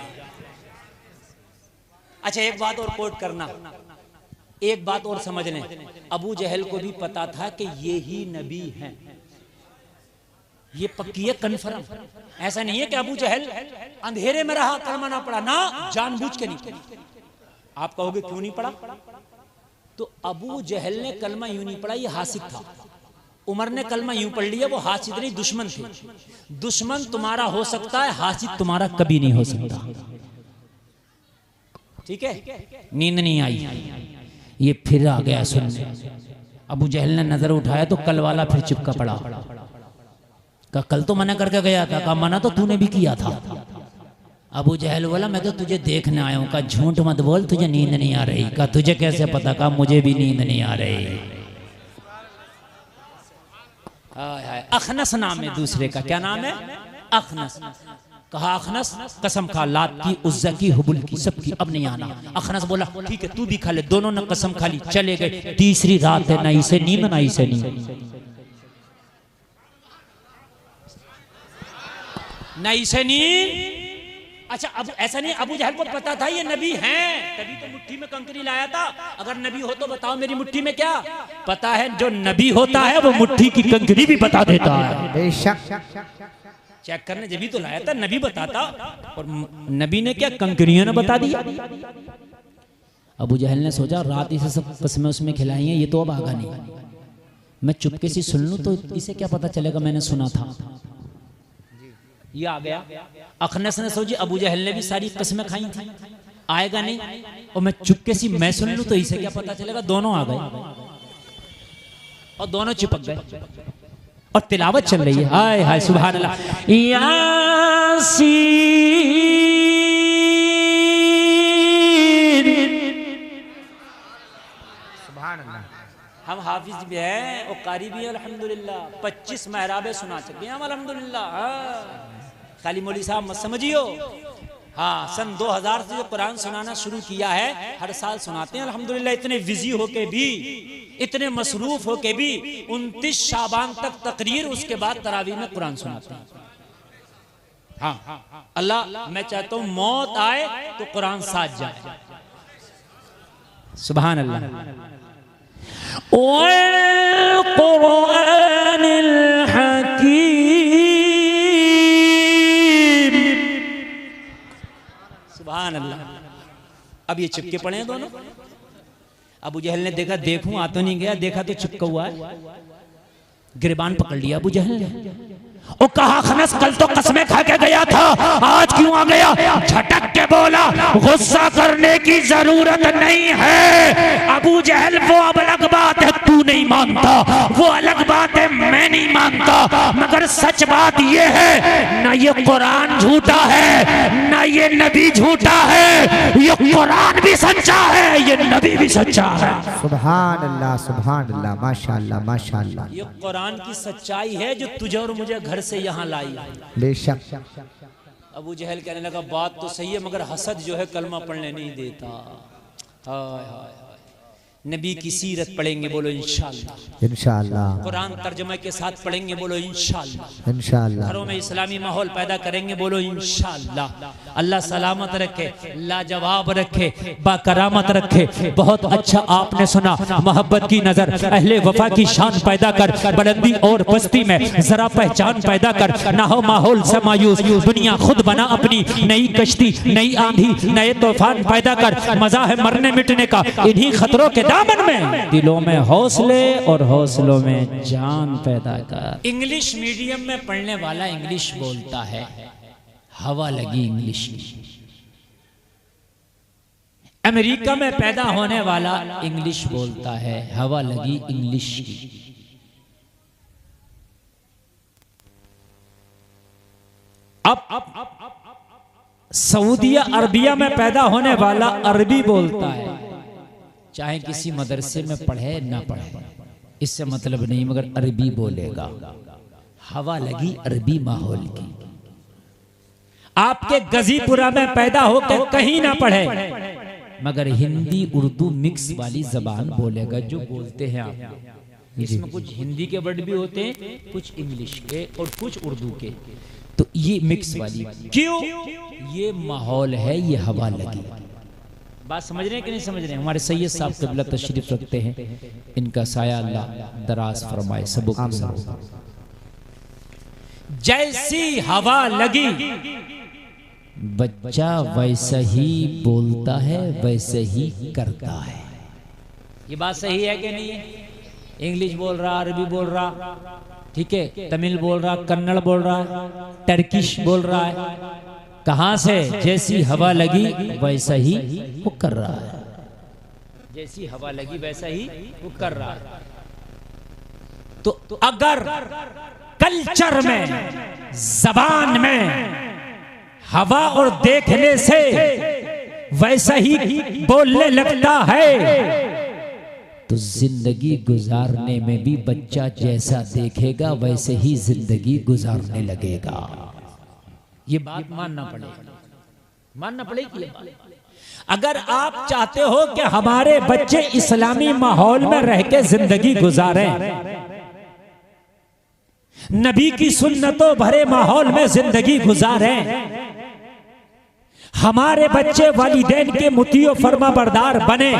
अच्छा एक बात और कोट करना, एक बात और समझ लें, अबू जहल को भी पता था कि ये ही नबी हैं, ये पक्की है, कन्फर्म। ऐसा नहीं है कि अबू जहल अंधेरे में रहा, कलमा ना पढ़ा, ना जानबूझ के नहीं। आप कहोगे क्यों नहीं पढ़ा? तो अबू जहल ने कलमा यूं नहीं पढ़ा, ये हासिद था। उमर ने कलमा यूं पढ़ लिया, वो हासिद नहीं दुश्मन थे। दुश्मन तुम्हारा हो सकता है, हासिद तुम्हारा कभी नहीं हो सकता। ठीक है? नींद नहीं आई, ये फिर आ गया सुनने। अबू जहल ने नजर उठाया तो कल वाला फिर चिपका पड़ा। कहा कल तो मना करके गया था। कहा मना तो तूने भी किया था। अबू जहल बोला मैं तो तुझे देखने आया हूं। कहा झूठ मत बोल, तुझे नींद नहीं आ रही। कहा तुझे कैसे पता? कहा मुझे भी नींद नहीं आ रही। अखनस नाम है दूसरे का। क्या नाम है? अखनस। कहा अखनस कसम खा, लात की, उज्जा की, हुबुल की, सबकी, अब नहीं आना। अखनस बोला ठीक है तू भी खा ले। दोनों ने कसम खा ली, चले गए। तीसरी रात है, ना इसे नींद ना इसे नींद, ना इसे नींद। अच्छा अब ऐसा नहीं, अबू जहल को पता था ये नबी हैं, तभी तो मुट्ठी में कंकरी लाया था। अगर नबी हो तो बताओ मेरी मुट्ठी में क्या? पता है जो नबी होता है वो मुट्ठी की कंकरी भी बता देता है। बेशक। चेक करने जब भी तो लाया था, नबी बताता, और नबी ने क्या कंकरियों ने बता दिया। अबू जहल ने सोचा रात इसे सब कसमें उसमें खिलाई हैं, ये तो अब आगा नहीं, मैं चुपके से सुन लूं तो इसे क्या पता चलेगा मैंने सुना था। ये आ गया। अखनस ने सोची अबू जहल ने भी सारी कसमें खाई थी, आएगा नहीं, और मैं चुपके से मैं सुन लूं तो इसे क्या पता चलेगा। दोनों आ गए। और दोनों चिपक गए और तिलावत चल रही है। हाय हाय सुभान अल्लाह। यासीन, सुभान अल्लाह। हम हाफिज भी हैं और कारी भी हैं अल्हम्दुलिल्लाह। 25 महराबे सुना चुके हैं हम अल्हम्दुलिल्लाह। खाली मौली साहब मत समझियो। हाँ, सन 2000 से जो कुरान सुनाना शुरू किया है, हर साल सुनाते हैं अल्हम्दुलिल्लाह। इतने बिजी होके भी, इतने मसरूफ होके भी 29 शाबान तक तकरीर, उसके बाद तरावी में कुरान सुनाते हैं। हाँ, अल्लाह मैं चाहता हूँ मौत आए तो कुरान साथ जाए। सुभान अल्लाह। कुरानिल हकीम, सुभान अल्लाह। अब ये चिपके पड़े हैं दोनों। अबू जहल ने देखा, देखूं आ तो नहीं गया, देखा तो चिपका हुआ है। गिरबान पकड़ लिया अबू जहल ने। ओ कहा खनस कल तो कसमें खा के गया था, आज क्यों आ गया? झटक के बोला, गुस्सा करने की जरूरत नहीं है अबू जहल। वो अब अलग बात है तू नहीं मानता, वो अलग बात है मैं नहीं मानता, मगर सच बात ये है ना ये कुरान झूठा है ना ये नबी झूठा है, ये कुरान भी सच्चा है, ये नबी भी सच्चा है। सुभान अल्लाह, सुभान अल्लाह, माशाअल्लाह, माशाअल्लाह। ये कुरान की सच्चाई है जो तुझे और मुझे घर से यहाँ लाई। बेशक। अबू जहल कहने लगा बात तो सही है, मगर हसद जो है कलमा पढ़ने नहीं देता। हाय हाय, नबी की सीरत पढ़ेंगे, बोलो इंशाअल्लाह। इंशाअल्लाह। कुरान तर्जुमे के साथ पढ़ेंगे, बोलो इंशाअल्लाह। इंशाअल्लाह। घरों में इस्लामी माहौल पैदा करेंगे, बोलो इंशाअल्लाह। अल्लाह सलामत रखे, लाजवाब रखे, बाकरामत रखे। बहुत अच्छा आपने सुना। मोहब्बत की नजर, अहले वफा की शान पैदा कर, बुलंदी और पस्ती में जरा पहचान पैदा कर। ना हो माहौल से मायूस, दुनिया खुद बना अपनी नई कश्ती, नई आंधी, नए तूफान पैदा कर। मजा है मरने मिटने का इन्हीं खतरों के दामन में, दिलों में हौसले और हौसलों में जान पैदा कर। इंग्लिश मीडियम में पढ़ने वाला इंग्लिश बोलता है, हवा लगी इंग्लिश की। अमेरिका में पैदा होने वाला इंग्लिश बोलता है, हवा लगी इंग्लिश की। अब सऊदिया अरबिया में पैदा होने वाला अरबी बोलता है, चाहे किसी मदरसे में पढ़े ना पढ़े, इससे मतलब नहीं, मगर अरबी बोलेगा। हवा लगी अरबी माहौल की। आपके गजीपुरा में पैदा होकर कहीं ना पढ़े, मगर हिंदी उर्दू मिक्स वाली जबान बोलेगा जो बोलते हैं आप। इसमें कुछ हिंदी के वर्ड भी होते हैं, कुछ इंग्लिश के और कुछ उर्दू के। तो ये मिक्स वाली, क्यों? ये माहौल है, ये हवा लगी। बात समझ रहे हैं कि नहीं समझ रहे हैं? हमारे सैयद साहब क़िबला तशरीफ रखते हैं, इनका साया अल्लाह दराज फरमाए सबको। जैसी हवा लगी, बच्चा वैसा ही बोलता है, वैसे ही करता है। ये बात सही है कि नहीं है? इंग्लिश बोल रहा, अरबी बोल रहा, ठीक है, तमिल बोल रहा, कन्नड़ बोल रहा, टर्किश बोल रहा है, कहां से? जैसी हवा लगी वैसा ही वो कर रहा है। जैसी हवा लगी वैसा ही वो कर रहा है। तो अगर कल्चर में, जबान में हवा और देखने से वैसा ही बोलने लगता है, तो जिंदगी गुजारने में भी बच्चा जैसा देखेगा वैसे ही जिंदगी गुजारने लगेगा। ये बात मानना पड़ेगा, मानना पड़ेगी। अगर आप चाहते हो कि हमारे बच्चे इस्लामी माहौल में रह के जिंदगी गुजारें, नबी की सुन्नतों भरे माहौल में जिंदगी गुजारें, हमारे बच्चे वालिदैन के मुतियो फरमाबरदार बने,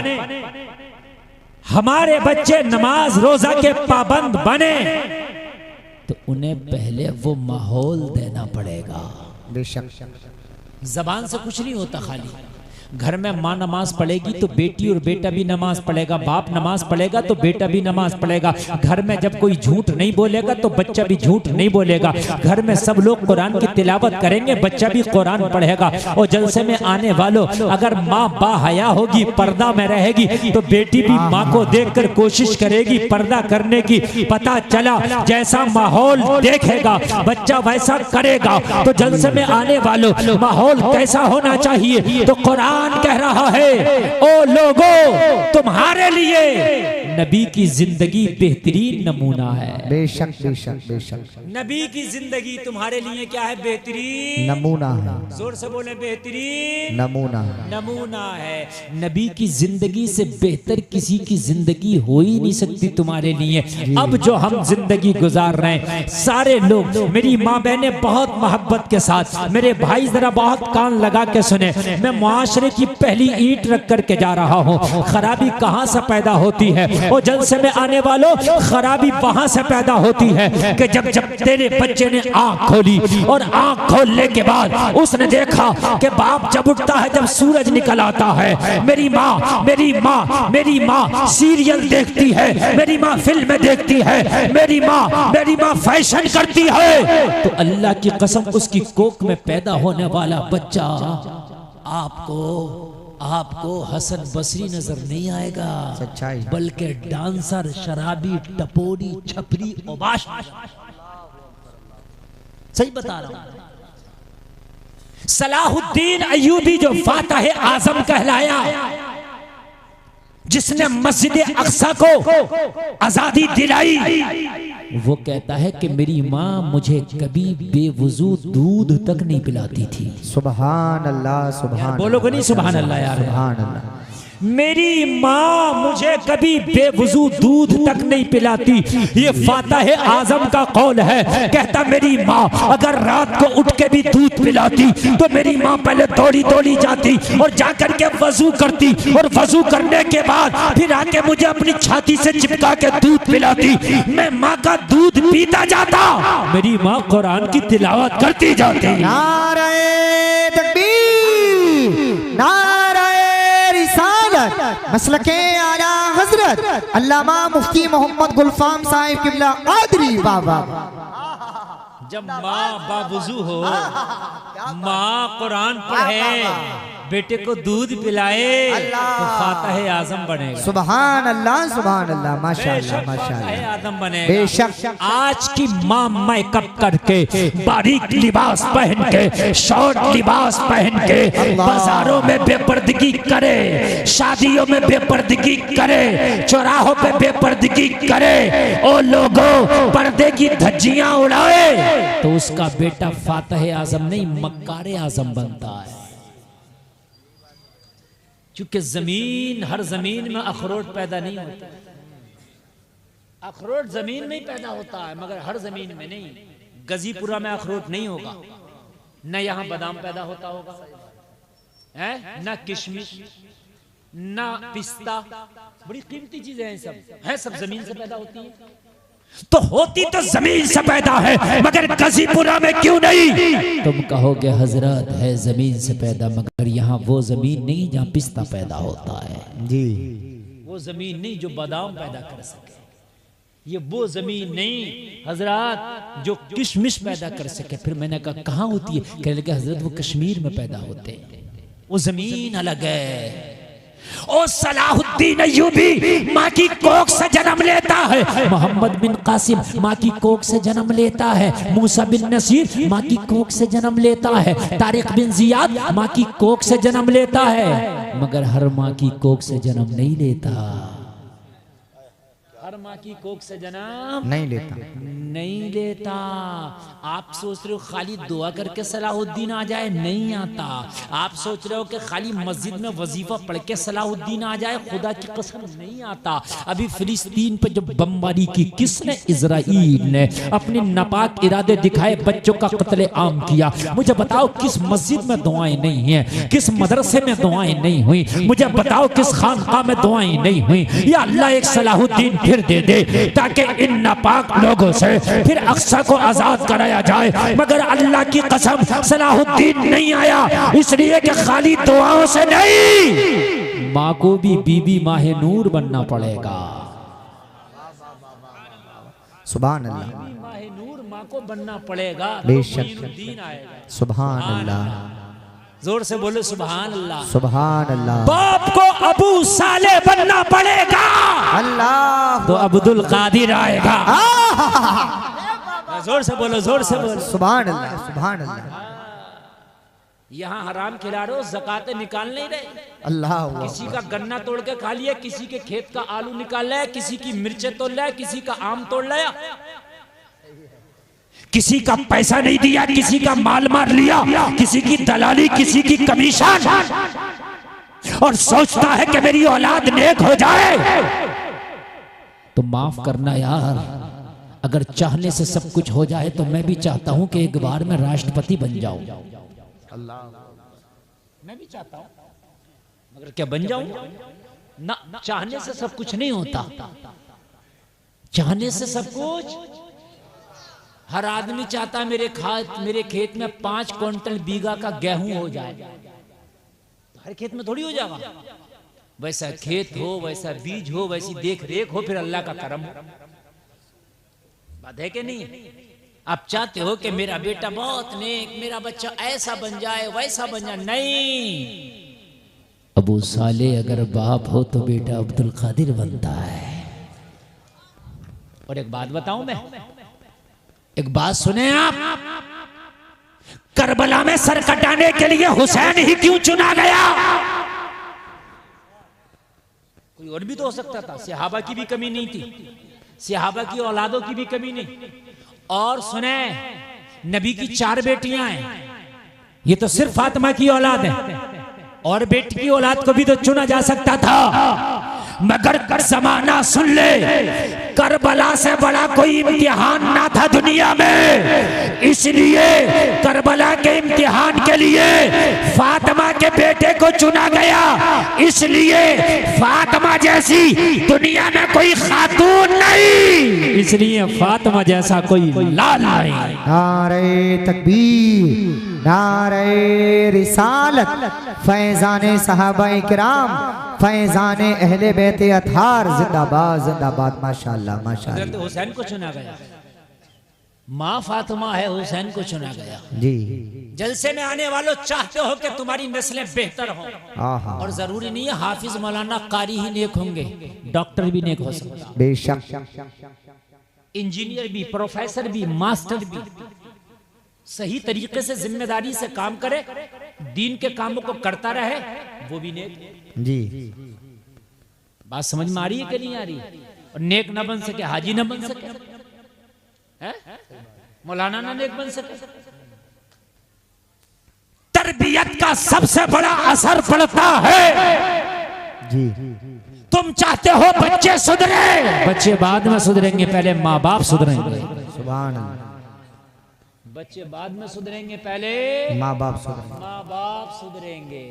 हमारे बच्चे नमाज रोजा के पाबंद बने, तो उन्हें पहले वो माहौल देना पड़ेगा। बेशक। जबान से कुछ नहीं होता, खाली घर में माँ नमाज पढ़ेगी तो बेटी और बेटा भी नमाज पढ़ेगा, बाप नमाज पढ़ेगा तो बेटा भी नमाज पढ़ेगा। घर में जब कोई झूठ नहीं बोलेगा तो बच्चा भी झूठ नहीं बोलेगा। घर में सब लोग कुरान की तिलावत करेंगे, बच्चा भी कुरान पढ़ेगा। और जलसे में आने वालों, अगर माँ बाहया होगी, पर्दा में रहेगी, तो बेटी भी माँ को देखकर कोशिश करेगी पर्दा करने की। पता चला जैसा माहौल देखेगा बच्चा वैसा करेगा। तो जलसे में आने वालों, माहौल कैसा होना चाहिए? तो कुरान कह रहा है, ओ लोगों, तुम्हारे लिए नबी की जिंदगी बेहतरीन नमूना है। बेशक बेशक बेशक नबी की जिंदगी तुम्हारे लिए क्या है? बेहतरीन नमूना है। जोर से बोले, बेहतरीन नमूना नमूना है। नबी की जिंदगी से बेहतर किसी की जिंदगी हो ही नहीं सकती तुम्हारे लिए। अब जो हम जिंदगी गुजार रहे हैं सारे लोग, मेरी माँ बहनें बहुत मोहब्बत के साथ, मेरे भाई जरा बहुत कान लगा के सुने, मैं मुआशरे की पहली ईंट रख करके जा रहा हूँ। खराबी कहाँ से पैदा होती है? और जलसे में आने वालों, खराबी वहां से पैदा होती है कि जब तेरे बच्चे ने आंख खोली, और आंख खोलने के बाद उसने देखा कि बाप जब उठता है जब सूरज निकल आता है। मेरी माँ सीरियल देखती है, मेरी माँ फिल्म देखती है, मेरी माँ फैशन करती है। तो अल्लाह की कसम, उसकी कोख में पैदा होने वाला बच्चा आपको हसन बसरी नजर नहीं आएगा, सच्चाई, बल्कि डांसर, शराबी, टपोरी, छपरी, ओबाश। सही बता रहा हूं। सलाहुद्दीन अय्यूबी जो फातह आजम कहलाया, जिसने मस्जिद अक्सा को आजादी दिलाई, वो कहता है कि मेरी माँ मुझे कभी बेवजू दूध तक नहीं पिलाती थी। सुभान अल्लाह, सुभान, बोलोगे नहीं सुभान अल्लाह यार? सुभान अल्लाह। मेरी माँ मुझे कभी बेवजू दूध तक नहीं पिलाती। ये फातह आजम का कौल है। कहता मेरी माँ अगर रात को उठ के भी दूध पिलाती तो मेरी माँ पहले दौड़ी दौड़ी जाती और जाकर के वजू करती, और वजू करने के बाद फिर आके मुझे अपनी छाती से चिपका के दूध पिलाती। मैं माँ का दूध पीता जाता, मेरी माँ कुरान की तिलावत करती जाती। नारे तकबीर, नारे रिसालत, मसलके आला हजरत अल्लामा मुफ्ती मोहम्मद गुलफाम साहिब किबला कादरी बाबा। जब माँ बावजू हो, माँ कुरान पढ़े, बेटे को दूध पिलाए, तो फातह आजम बनेगा। सुभान अल्लाह, सुभान अल्लाह, माशाअल्लाह, माशाअल्लाह, आजम बनेगा। बेशक आज की माँ मेकअप करके, बारीक लिबास पहन के, शॉर्ट लिबास पहन के बाजारों में बेपर्दगी करे, शादियों में बेपर्दगी करे, चौराहों पे बेपर्दगी करे, और लोगों पर्दे की धज्जियां उड़ाए, तो उसका बेटा फातह आजम नहीं मक्कार आजम बनता है। क्योंकि जमीन, हर जमीन में अखरोट पैदा नहीं होता। अखरोट जमीन में ही पैदा होता है, मगर हर जमीन में नहीं। गजीपुरा में अखरोट नहीं होगा, न यहाँ बादाम पैदा होता होगा, है न किशमिश, न पिस्ता। बड़ी कीमती चीजें हैं, सब जमीन से पैदा होती है। तो होती तो जमीन से पैदा है, मगर गजीपुरा में क्यों नहीं? तुम कहोगे हजरत है जमीन से पैदा, मगर यहाँ वो जमीन नहीं जहाँ पिस्ता पैदा होता है जी। वो जमीन नहीं जो बादाम पैदा कर सके, ये वो जमीन नहीं हजरत जो किशमिश पैदा कर सके। फिर मैंने कहा कहाँ होती है? कहने लगे हजरत वो कश्मीर में पैदा होते हैं, वो जमीन अलग है। ओ सलाहुद्दीन अय्यूबी माँ की कोख से जन्म लेता है, मोहम्मद बिन कासिम माँ की कोख से जन्म लेता है, मूसा बिन नसीर माँ की कोख से जन्म लेता है, तारिक बिन जियाद माँ की कोख से जन्म लेता है, मगर हर माँ की कोख से जन्म नहीं लेता। हर माँ की कोख से जन्म नहीं लेता। आप सोच रहे हो खाली दुआ करके सलाहुद्दीन आ जाए, नहीं आता। आप सोच रहे हो कि खाली मस्जिद में वजीफा पढ़ के सलाहुद्दीन आ जाए, खुदा की कसम नहीं आता। अभी फिलिस्तीन पे जब बमबारी की किसने? इजराइल ने अपने नापाक इरादे दिखाए, बच्चों का कत्ले आम किया। मुझे बताओ किस मस्जिद में दुआएं नहीं है, किस मदरसे में दुआएं नहीं हुई? मुझे बताओ किस खानका में दुआएं नहीं हुई? या अल्लाह एक सलाहुद्दीन फिर दे करने दे ताकि इन नापाक लोगों से फिर अक्सा को आजाद कराया जाए। मगर अल्लाह की कसम सलाहुद्दीन नहीं आया, इसलिए कि खाली दुआओं से नहीं, माँ को भी बीबी माहे नूर बनना पड़ेगा। सुभान अल्लाह, माहे नूर माँ को बनना पड़ेगा, बेशक। दीन आएगा। सुभान अल्लाह, जोर से बोलो सुभान अल्लाह। सुभान अल्लाह। बाप को अबू साले बनना पड़ेगा अल्लाह तो अब्दुल कादिर आएगा। आह! जोर से बोलो, जोर से बोलो। सुभान अल्लाह, सुभान अल्लाह। यहाँ हराम खिला रहे हो, ज़कातें निकाल नहीं रहे। अल्लाह किसी का गन्ना तोड़ के खा लिया, किसी के खेत का आलू निकाल लाया, किसी की मिर्चें तोड़ लाया, किसी का आम तोड़ लाया। किसी का पैसा नहीं दिया, किसी का माल मार लिया, किसी की दलाली, किसी की कमीशन, और सोचता है कि मेरी औलाद नेक हो जाए। तो माफ करना यार, अगर चाहने से सब कुछ हो जाए तो मैं भी चाहता हूं कि एक बार मैं राष्ट्रपति बन जाऊं। मैं भी चाहता हूं, मगर क्या बन जाऊं ना? चाहने से सब कुछ नहीं होता, चाहने से सब कुछ। हर आदमी चाहता मेरे खेत में 5 क्विंटल बीघा का गेहूं हो जाए। तो हर खेत में थोड़ी हो जाएगा। वैसा खेत हो, वैसा बीज हो, वैसी देख रेख हो, फिर अल्लाह का करम हो। बात है कि नहीं? आप चाहते हो कि मेरा बेटा बहुत नेक, मेरा बच्चा ऐसा बन जाए, वैसा बन जाए। नहीं, अबू साले अगर बाप हो तो बेटा अब्दुल कादिर बनता है। और एक बात बताऊं मैं, एक बात सुने आप, करबला में सर कटाने के लिए हुसैन ही क्यों चुना गया? कोई और भी तो हो सकता था। सहाबा की भी कमी नहीं थी, सहाबा की औलादों की भी कमी नहीं। और सुने, नबी की 4 बेटियां हैं, ये तो सिर्फ फातिमा की औलाद है, और बेटी की औलाद को भी तो चुना जा सकता था। मगर जमाना सुन ले, करबला से बड़ा कोई इम्तिहान ना था दुनिया में, इसलिए करबला के इम्तिहान के लिए फातिमा के बेटे को चुना गया। इसलिए फातिमा जैसी दुनिया में कोई खातून नहीं, इसलिए फातिमा जैसा कोई लाल नहीं। नारे तकबीर, नारे रिसालत, फैजाने सहाबाए किराम, फैजाने अहले बैत अतहार, जिंदाबाद जिंदाबाद। माशाअल्लाह माशाअल्लाह। हजरत हुसैन को चुना गया, माँ फातिमा है, हुसैन को चुना गया। जी, जलसे में आने वालों चाहते हो कि तुम्हारी नस्लें बेहतर हों, आहा, और जरूरी नहीं है हाफिज मौलाना कारी ही नेक होंगे, डॉक्टर भी नेक हो सकता है, बेशक। इंजीनियर भी, प्रोफेसर भी, मास्टर भी। सही तरीके से जिम्मेदारी से काम करे, दीन के कामों को करता रहे, वो भी नेक। जी, बात समझ में आ रही है कि नहीं आ रही? और नेक न बन सके, हाजी न बन सके, है? मौलाना ना नेक बन सके। तरबियत का सबसे बड़ा असर पड़ता है। जी, तुम चाहते हो बच्चे सुधरे, बच्चे बाद में सुधरेंगे, पहले माँ बाप सुधरेंगे। सुभान अल्लाह। बच्चे बाद में सुधरेंगे, पहले माँ बाप सुधरे। माँ बाप सुधरेंगे।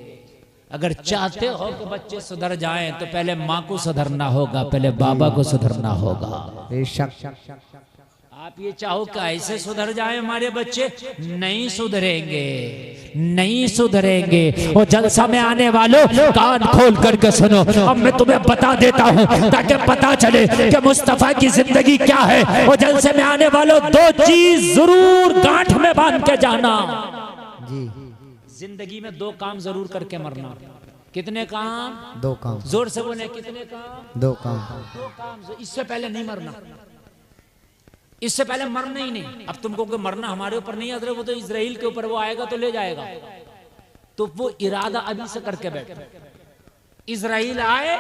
अगर चाहते हो कि बच्चे सुधर जाएं तो पहले माँ को सुधरना होगा, पहले बाबा को सुधरना होगा। बेशक। आप ये चाहो कि ऐसे सुधर जाए हमारे बच्चे, नहीं सुधरेंगे, नहीं सुधरेंगे। और जलसा में आने वालों कान खोल करके सुनो, अब मैं तुम्हें बता देता हूँ ताकि पता चले कि मुस्तफा की जिंदगी क्या है। और जलसे में आने वालों 2 चीज जरूर गांठ में बांध के जाना। जी, जिंदगी में 2 काम जरूर करके मरना। कितने काम? 2 काम। जोर से बोले, कितने काम? 2 काम। 2 काम। इससे पहले नहीं मरना, इससे पहले मरना ही नहीं। अब तुमको कोई मरना हमारे ऊपर नहीं है, वो तो इजराइल के ऊपर, वो आएगा तो ले जाएगा। तो वो इरादा अभी से करके बैठो, इजराइल आए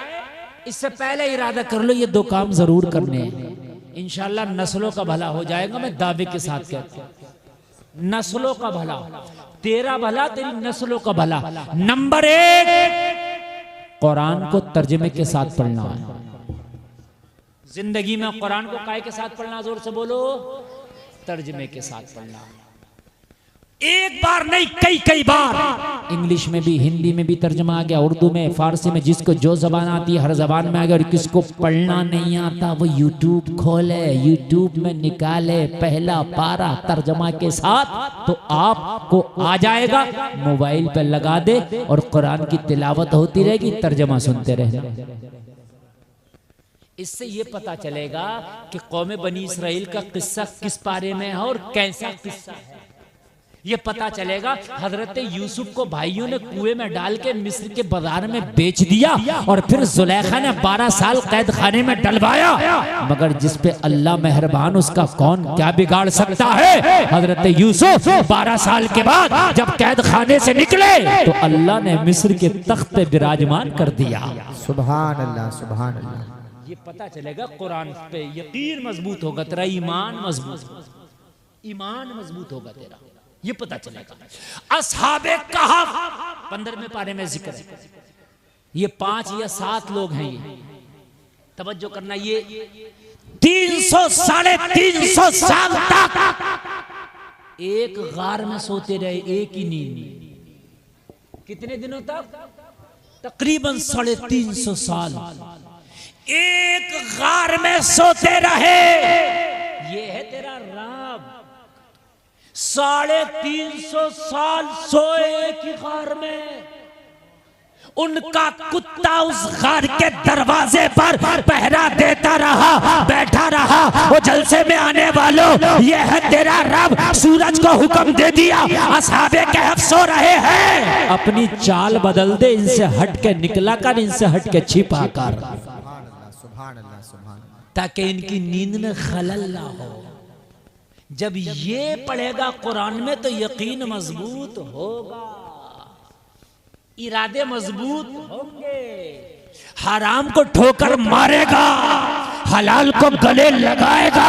इससे पहले इरादा कर लो, ये 2 काम जरूर करने हैं। इंशाल्लाह नस्लों का भला हो जाएगा। मैं दावे के साथ कहता हूं, नस्लों का भला, तेरा भला, तेरी नस्लों का भला। नंबर 1, कुरान को तर्जमे के साथ पढ़ना है। जिंदगी में कुरान को काय के साथ पढ़ना? जोर से बोलो, तर्जमे के साथ पढ़ना। एक बार नहीं कई कई बार। इंग्लिश में भी, हिंदी में भी तर्जमा आ गया, उर्दू में, फारसी में, जिसको जो जबान आती है हर जबान में आ गया। और किसको पढ़ना नहीं आता वो यूट्यूब खोले, यूट्यूब में निकाले पहला पारा तर्जमा के साथ, तो आपको आ जाएगा। मोबाइल पे लगा दे और कुरान की तिलावत होती रहेगी, तर्जमा सुनते रहना। इससे ये पता चलेगा कि कौम बनी इसराइल का किस्सा किस पारे में है और कैसा किस्सा है। ये पता चलेगा। हजरत यूसुफ को भाइयों ने कुएं में डाल के मिस्र के बाजार में बेच दिया और फिर जुलेखा ने 12 साल कैद खाने में डलवाया, मगर जिस पे अल्लाह मेहरबान उसका कौन क्या बिगाड़ सकता है। हजरत यूसुफ 12 साल के बाद जब कैद खाने से निकले तो अल्लाह ने मिस्र के तख्त पे विराजमान कर दिया। सुभान अल्लाह, सुभान अल्लाह। ये पता चलेगा कुरान पे यकीन मजबूत होगा तेरा, ईमान मजबूत होगा तेरा, ये पता चलेगा। असहाबे कहफ 15वें पारे में जिक्र है। ये 5 या 7 लोग हैं, ये तवज्जो करना। ये 300 साढ़े 300 साल तक एक गार में सोते रहे, एक ही नींद। कितने दिनों तक? तकरीबन 350 साल एक गार में सोते रहे। ये है तेरा रब। 350 साल सोए एक ही गार में। उनका कुत्ता उस गार के दरवाजे पर पहरा देता रहा, बैठा रहा। वो जलसे में आने वालों, ये है तेरा रब। सूरज को हुक्म दे दिया, असहाबे कहफ सो रहे हैं। अपनी चाल बदल दे, इनसे हट के निकला कर, इनसे हट के छिपा कर, ताकि इनकी नींद में खलल ना हो। जब ये पढ़ेगा कुरान में तो यकीन मजबूत होगा, इरादे मजबूत होंगे। हराम को ठोकर मारेगा, हलाल को गले लगाएगा,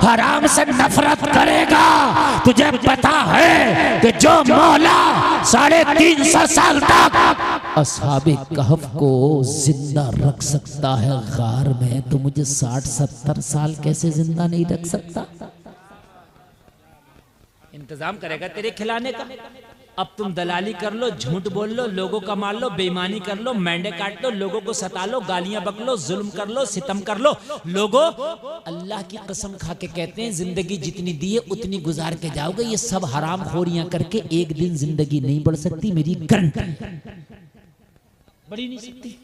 हराम से नफरत करेगा। तुझे पता है कि जो मौला 350 साल तक असहाबे कहफ को जिंदा रख सकता है गार में, तो मुझे 60-70 साल कैसे जिंदा नहीं रख सकता? इंतजाम करेगा तेरे खिलाने का। अब तुम दलाली कर लो, झूठ बोल लो, लोगों का मार लो, बेईमानी कर लो, मेंढे काट लो, लोगों को सता लो, गालियां बक लो, जुल्म कर लो, सितम कर लो। लोगों अल्लाह की कसम खा के कहते हैं जिंदगी जितनी दी है उतनी गुजार के जाओगे। ये सब हराम खोरियां करके एक दिन जिंदगी नहीं बढ़ सकती, मेरी गारंटी बढ़ी नहीं सकती।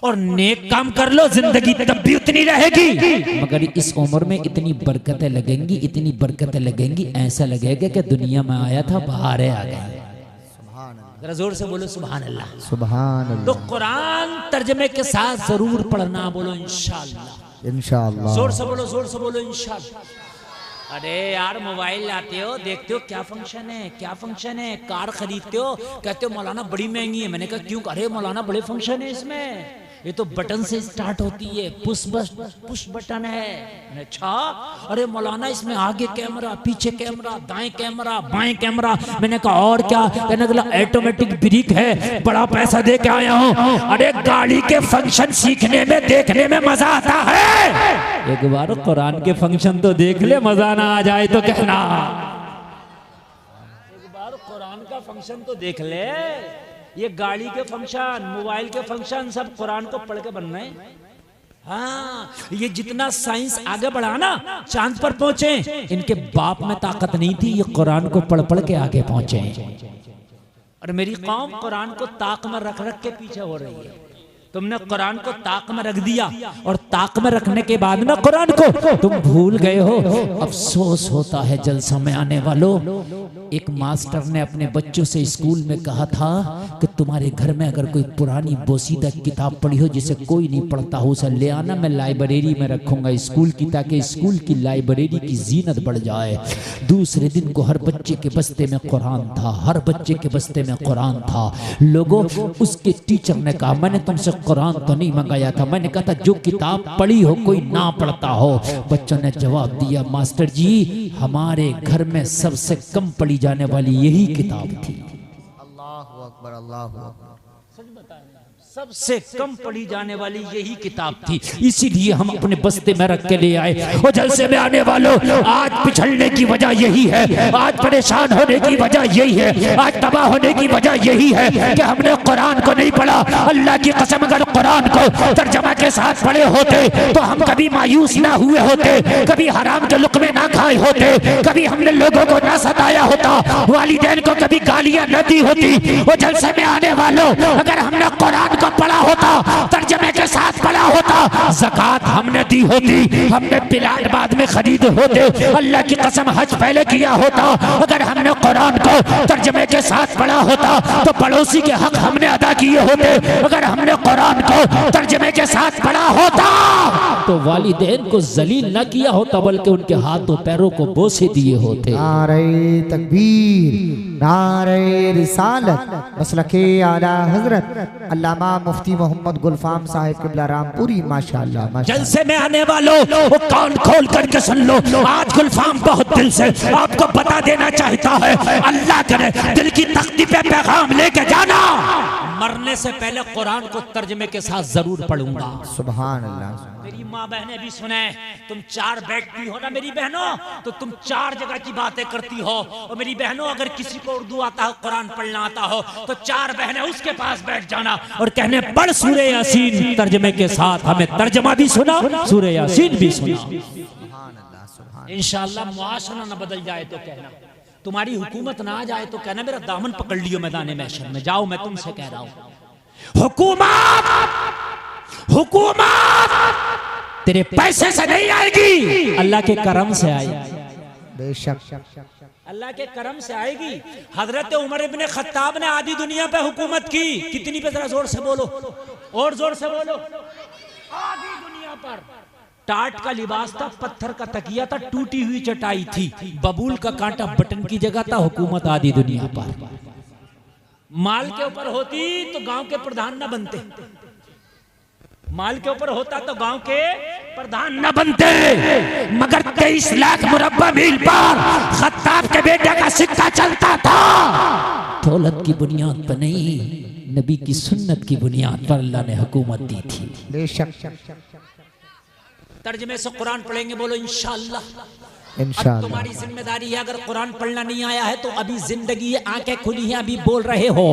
और नेक काम कर लो, जिंदगी तब भी उतनी रहेगी, मगर इस उम्र में इतनी बरकतें लगेंगी, इतनी बरकतें लगेंगी, ऐसा लगेगा कि दुनिया में आया था बाहर आ गया। जरा जोर से बोलो सुभान अल्लाह, सुभान अल्लाह। तो कुरान तर्जमे के साथ जरूर पढ़ना, बोलो इंशाअल्लाह, इंशाअल्लाह। जोर से बोलो, जोर से बोलो इंशाअल्लाह। अरे यार मोबाइल लाते हो, देखते हो क्या फंक्शन है, क्या फंक्शन है। कार खरीदते हो, कहते हो मौलाना बड़ी महंगी है। मैंने कहा क्यों? अरे मौलाना बड़े फंक्शन है इसमें, ये तो बटन से स्टार्ट होती है, पुश बटन है। अच्छा, अरे मौलाना इसमें आगे कैमरा, पीछे कैमरा, दाएं कैमरा, बाएं कैमरा। मैंने कहा और क्या? कहने लगा ऑटोमेटिक ब्रेक है, बड़ा पैसा दे के आया हूँ। अरे गाड़ी के फंक्शन सीखने में, देखने में मजा आता है। एक बार कुरान के फंक्शन तो देख ले, मजा ना आ जाए तो कहना। एक बार कुरान का फंक्शन तो देख ले। ये गाड़ी के फंक्शन, मोबाइल के फंक्शन सब कुरान को पढ़ के बन रहे हैं। हाँ, ये जितना साइंस आगे बढ़ा ना, चांद पर पहुंचे, इनके बाप में ताकत नहीं थी, ये कुरान को पढ़ पढ़ के आगे पहुंचे। और मेरी कौम कुरान को ताक में रख रख के पीछे हो रही है। तुमने कुरान को ताक में रख दिया, और ताक में रखने के बाद ना कुरान को तुम भूल गए हो। अफसोस होता है जलसा में आने वालों। एक मास्टर ने अपने बच्चों से स्कूल में कहा था कि तुम्हारे घर में अगर कोई पुरानी बोसीदा किताब पढ़ी हो जिसे कोई नहीं पढ़ता हो, उसे ले आना, मैं लाइब्रेरी में रखूंगा स्कूल की, ताकि स्कूल की लाइब्रेरी की जीनत बढ़ जाए। दूसरे दिन को हर बच्चे के बस्ते में कुरान था, हर बच्चे के बस्ते में कुरान था। लोगों, उसके टीचर ने कहा मैंने तुमसे कुरान तो नहीं मंगाया था, मैंने कहा था जो किताब पढ़ी हो कोई ना पढ़ता हो। बच्चों ने जवाब दिया मास्टर जी हमारे घर में सबसे कम पढ़ी जाने वाली यही किताब थी। अल्लाहु अकबर, अल्लाहु अकबर। सबसे कम पढ़ी जाने वाली यही किताब थी, इसीलिए हम अपने बस्ते में रख के ले आए। और जलसे में आने वालों, आज पिछड़ने की वजह यही है, आज परेशान होने की वजह यही है, आज तबाह होने की वजह यही है कि हमने कुरान को नहीं पढ़ा। अल्लाह की कसम, अगर कुरान को तर्जमा के साथ पढ़े होते तो हम कभी मायूस ना हुए होते, कभी हराम के लुक़मे ना खाए होते, कभी हमने लोगों को ना सताया होता, वालिदैन को कभी गालियां न दी होती। वो जलसे में आने वालों, अगर हमने कुरान को पढ़ा होता, तर्जमे के साथ पढ़ा होता, ज़कात हमने दी होती, हमने प्लाट बाद में खरीदे होते, अल्लाह की कसम हज पहले किया होता। अगर हमने कुरान को तर्जमे के साथ पढ़ा होता तो पड़ोसी के हक हमने अदा किए होते। अगर हमने कुरान को तर्जमे के साथ पढ़ा होता तो वालिदैन को जलील न किया होता, बल्कि उनके हाथों पैरों को बोसे दिए होते। नारे तकबीर, नारे रिसालत, मसलके आला हजरत अल्लामा मुफ्ती मोहम्मद गुलफाम साहिब क़िबला रामपुरी, माशाअल्लाह माशाअल्लाह। जलसे में आने वालों, वो कान खोल करके सुन लो। आज गुलफाम बहुत दिल से आपको बता देना चाहता है, अल्लाह करे दिल की तख्ती पे पैगाम लेके जाना। मरने से पहले कुरान को तर्जमे के साथ जरूर पढ़ूंगा। सुभान अल्लाह। मेरी माँ बहनें भी सुने, तुम 4 बैठती हो ना मेरी बहनों, तो तुम 4 जगह की बातें करती हो। और मेरी बहनों, अगर किसी को उर्दू आता हो, कुरान पढ़ना आता हो, तो 4 बहनें उसके पास बैठ जाना और कहने पढ़ सूरह यासीन तर्जमे के साथ। हमें तर्जमा भी सुना, सूरह यासीन भी सुना। इंशाअल्लाह मुआशरा न बदल जाए तो कहना, तुम्हारी हुकूमत ना आ जाए तो कहना मेरा दामन पकड़ लियो मैदान महशर में। जाओ, मैं तुमसे कह रहा हूं, हुकूमत हुकूमत तेरे पैसे से नहीं आएगी, अल्लाह के करम से आएगी। बेशक अल्लाह के करम से आएगी। हजरत उमर इब्ने खत्ताब ने आधी दुनिया पे हुकूमत की। कितनी पे? जरा जोर से बोलो, और जोर से बोलो। आधी दुनिया पर टाट का लिबास था, पत्थर का तकिया था, टूटी हुई चटाई थी, बबूल का कांटा बटन की जगह था। हुकूमत आधी दुनिया पर। माल के ऊपर होती तो गांव के प्रधान न बनते, माल के ऊपर होता तो गांव के प्रधान न बनते। मगर 23 लाख मुरब्बा मील पर खत्ताब के बेटे का सिक्का चलता था। दौलत की बुनियाद पर नहीं, नबी की सुन्नत की बुनियाद पर अल्लाह ने हुकूमत दी थी। बेशक। तर्जमे से कुरान पढ़ेंगे, बोलो इंशाअल्लाह। इंशाअल्लाह। तुम्हारी जिम्मेदारी है, अगर कुरान पढ़ना नहीं आया है तो अभी जिंदगी है, आंखें खुली हैं, अभी बोल रहे हो।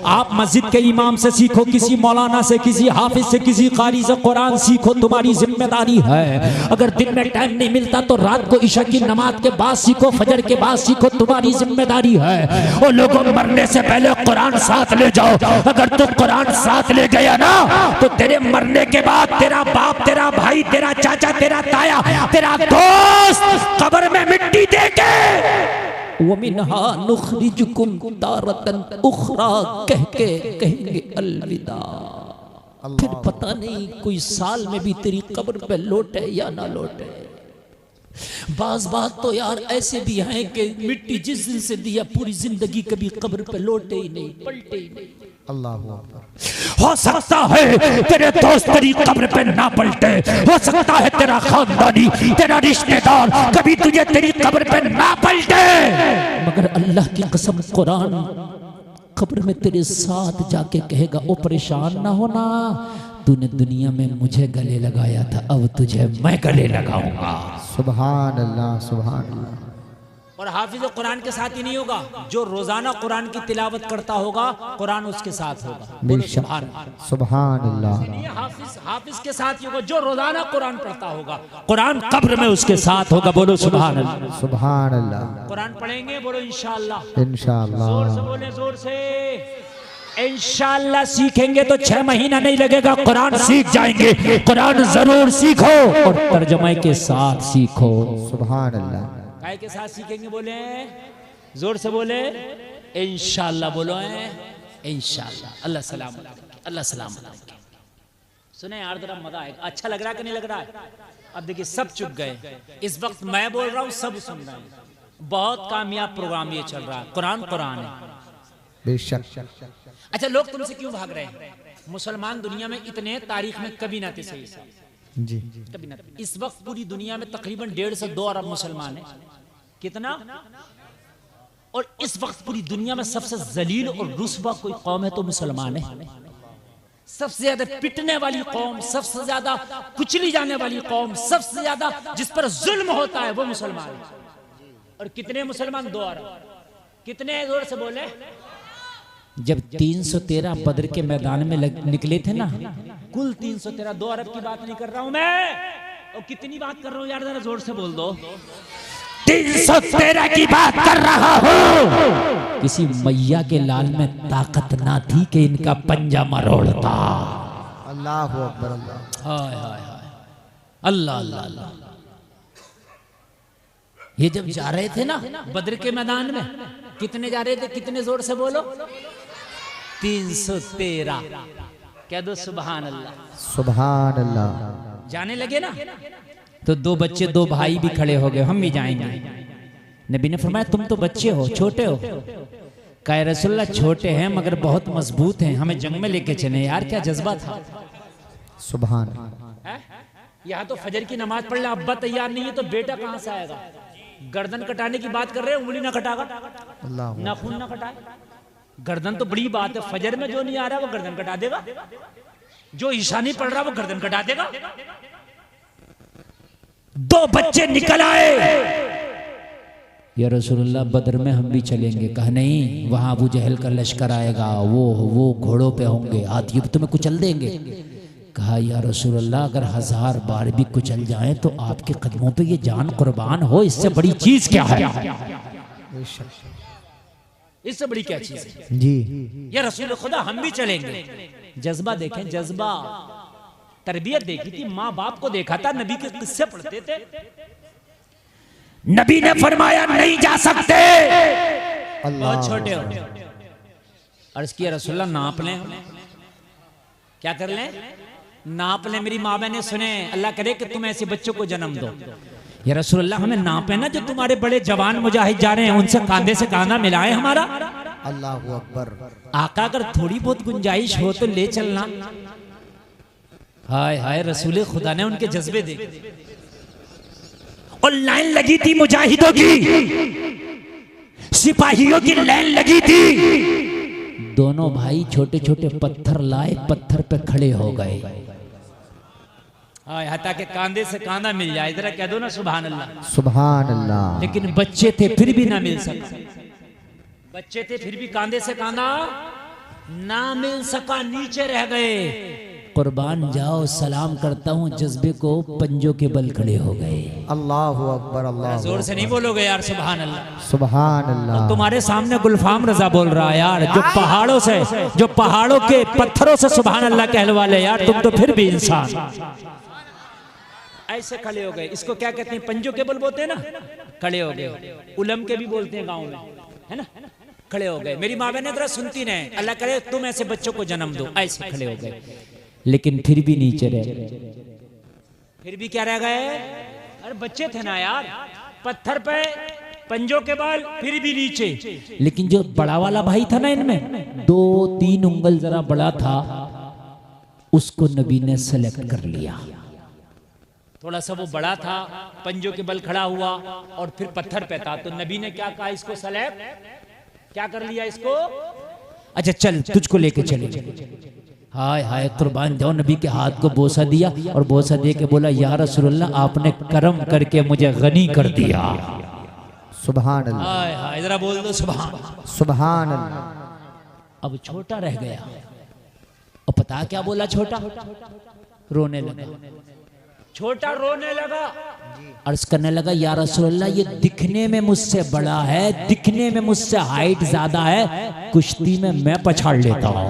आप मस्जिद के इमाम से सीखो, किसी मौलाना से, किसी हाफिज से, किसी कारी से कुरान सीखो, तुम्हारी जिम्मेदारी है। अगर दिन में टाइम नहीं मिलता तो रात को इशा की नमाज के बाद सीखो, फजर के बाद सीखो, तुम्हारी जिम्मेदारी है। और लोगों, मरने से पहले कुरान साथ ले जाओ। अगर तुम कुरान साथ ले गया ना तो तेरे मरने के बाद तेरा बाप, तेरा भाई, तेरा चाचा, तेरा ताया, तेरा दोस्त कब्र में मिट्टी देके वमिनहा नुखरिजुकुम तारतन उखरा कह के कहेंगे अलविदा। फिर पता नहीं कोई साल में भी तेरी कब्र पे लौटे या ना लौटे। बाज बात तो यार ऐसे भी हैं कि मिट्टी जिस दिन से दिया पूरी जिंदगी कभी कब्र पे लौटे ही नहीं, पलटे ही नहीं। अल्लाह हो सकता है तेरे दोस्त तेरी कब्र पे ना पलटे, हो सकता है तेरा खानदानी, तेरा रिश्तेदार कभी तुझे तेरी कब्र पे ना पलटे, मगर अल्लाह की कसम कुरान कब्र में तेरे साथ जाके कहेगा, ओ परेशान ना होना, तूने दुनिया में मुझे गले लगाया था, अब तुझे मैं गले लगाऊंगा। सुभान अल्लाह, सुभान अल्लाह। और हाफिज कुरान के साथ ही नहीं होगा, जो रोजाना कुरान की तिलावत करता होगा कुरान उसके साथ होगा। बोलो सुभान अल्लाह, सुभान अल्लाह। हाफिज के साथ ही होगा जो रोजाना कुरान पढ़ता होगा, कुरान कब्र में उसके साथ होगा। बोलो सुभान अल्लाह, सुभान अल्लाह। कुरान पढ़ेंगे, बोलो इंशाअल्लाह, इंशाअल्लाह। जोर से बोले, जोर से। इंशाअल्लाह सीखेंगे तो 6 महीना नहीं लगेगा, कुरान सीख जाएंगे। कुरान जरूर सीखो और तर्जमे के साथ सीखो। सुभान अल्लाह। काय के साथ सीखेंगे? बोले जोर से, बोले इंशाअल्लाह। बोलो इंशाअल्लाह। अल्लाह सलाम, अल्लाह सलाम। सुने यार, जरा मजा आएगा। अच्छा लग रहा है कि नहीं लग रहा है? अब देखिए सब चुप गए। इस वक्त मैं बोल रहा हूँ, सब सुन रहे हैं। बहुत कामयाब प्रोग्राम ये चल रहा है। कुरान कुरान है। बेशक। अच्छा, लोग तुमसे क्यों भाग रहे हैं? मुसलमान दुनिया में इतने तारीख में कभी ना थे, सही से जी, कभी ना। इस वक्त पूरी दुनिया में तकरीबन 1.5 से 2 अरब मुसलमान है। कितना? और इस वक्त पूरी दुनिया में सबसे जलील और रुस्वा कोई कौम है तो मुसलमान है। सबसे ज्यादा पिटने वाली कौम, सबसे ज्यादा कुचली जाने वाली कौम, सबसे ज्यादा जिस पर जुल्म होता है वो मुसलमान है। और कितने मुसलमान? 2 अरब। कितने जोर से बोले? जब 313 बद्र के मैदान में निकले थे ना, कुल 313, 2 अरब की बात नहीं कर रहा हूं मैं। और कितनी बात कर रहा हूं यार, जरा जोर से बोल दो। 313 की बात कर रहा हूँ। किसी मैया के लाल में ताकत ना थी कि इनका पंजा मरोड़ता। अल्लाह अकबर अल्लाह। हाय हाय हाय, अल्लाह अल्लाह अल्लाह। ये जब जा रहे थे ना बद्र के मैदान में, कितने जा रहे थे? कितने जोर से बोलो? 313। कह दो सुभान अल्लाह। सुभान अल्लाह। जाने लगे ना तो 2 बच्चे 2 भाई भी खड़े हो गए, हम भी जाएंगे। नबी ने फरमाया तुम तो बच्चे हो, छोटे हो। कहा रसूलल्लाह छोटे हैं मगर बहुत मजबूत हैं, हमें जंग में लेके चले। यार क्या जज्बा था। सुभान। यहाँ तो फजर की नमाज पढ़ ले, अब्बा तैयार नहीं है तो बेटा कहाँ से आएगा? गर्दन कटाने की बात कर रहे हैं, उंगली ना कटागा, नाखून ना कटाए। गर्दन तो बड़ी बात है, फजर में जो नहीं आ रहा वो गर्दन कटा देगा, जो ईशा नहीं पढ़ रहा वो गर्दन कटा देगा। 2 बच्चे निकल आए, या रसूलुल्लाह बद्र में हम भी चलेंगे। कहा नहीं, वहां अबू जहल का लश्कर आएगा, वो घोड़ों पे होंगे, हाथी तुम्हें कुचल देंगे। कहा या रसूलुल्लाह अगर 1000 बार भी कुचल जाए तो आपके कदमों पे ये जान कुर्बान हो, इससे बड़ी चीज क्या है? इससे बड़ी क्या चीज है जी। या रसूल खुदा हम भी चलेंगे। जज्बा देखें, जज्बा, तरबियत देखी थी, माँ बाप को देखा था, नबी के किस्से पढ़ते थे। नबी ने फरमाया नहीं जा सकते, बहुत छोटे हो। अर्ज किया रसूलल्लाह नाप लें, क्या कर लें? नाप लें। मेरी माँ बहने सुने, अल्लाह करे कि तुम ऐसे बच्चों को जन्म दो। या रसूलल्लाह हमें नापे ना, जो तुम्हारे बड़े जवान मुजाहिद जा रहे हैं उनसे कांधे से कांधा मिलाए हमारा। अल्लाह अकबर। आका अगर थोड़ी बहुत गुंजाइश हो तो ले चलना। हाय हाय, रसूल खुदा ने उनके जज्बे देखे। और लाइन लगी थी मुजाहिदों की, सिपाहियों की लाइन लगी थी। दोनों भाई छोटे छोटे पत्थर लाए, पत्थर पे खड़े हो गए। हता के कांधे से कांधा मिल जाए, जरा कह दो ना सुभान अल्लाह। सुभान अल्लाह। लेकिन बच्चे थे फिर भी ना मिल सका। बच्चे थे फिर भी कांधे से कांधा ना मिल सका, नीचे रह गए। कुर्बान जाओ, सलाम करता हूँ, जज्बे को पंजों के बल खड़े हो गए। अल्लाह अकबर। अल्लाह जोर से नहीं बोलोगे यार सुभान अल्लाह। सुभान अल्लाह। तुम्हारे सामने गुलफाम रजा बोल रहा है यार, जो पहाड़ों के पत्थरों से सुभान अल्लाह कहलवा ले यार, तुम तो फिर भी इंसान। ऐसे खड़े हो गए, इसको क्या कहते हैं? पंजों के बल बोलते हैं ना, खड़े हो गए। उलम के भी बोलते हैं गाँव में, है ना, खड़े हो गए। मेरी माँ बहने जरा सुनती नहीं, अल्लाह करे तुम ऐसे बच्चों को जन्म दो। ऐसे खड़े हो गए, लेकिन फिर भी नीचे रह गए। फिर भी क्या रह गए? अरे बच्चे थे ना यार, पत्थर पे पंजों के बाल, फिर भी नीचे। लेकिन जो बड़ा वाला भाई था ना इनमें, 2-3 उंगल जरा बड़ा था, उसको नबी ने सेलेक्ट कर लिया। थोड़ा सा वो बड़ा था, पंजों के बल खड़ा हुआ और फिर पत्थर पे था, तो नबी ने क्या कहा? इसको सेलेक्ट क्या कर लिया इसको? अच्छा चल, तुझको लेके चले। हाय हाय, कुर्बान जाओ, नबी के हाथ को बोसा दिया और बोसा दे के बोला या रसूलल्लाह आपने करम करके मुझे गनी कर दिया। सुभान अल्लाह। हाय हाय, जरा बोल दो सुभान। सुभान अल्लाह। अब छोटा रह गया, और पता क्या बोला? छोटा रोने लगा। छोटा रोने लगा, अर्ज करने लगा या रसूलल्लाह ये दिखने में मुझसे बड़ा है, दिखने में मुझसे हाइट ज्यादा है, कुश्ती में मैं पछाड़ लेता हूँ।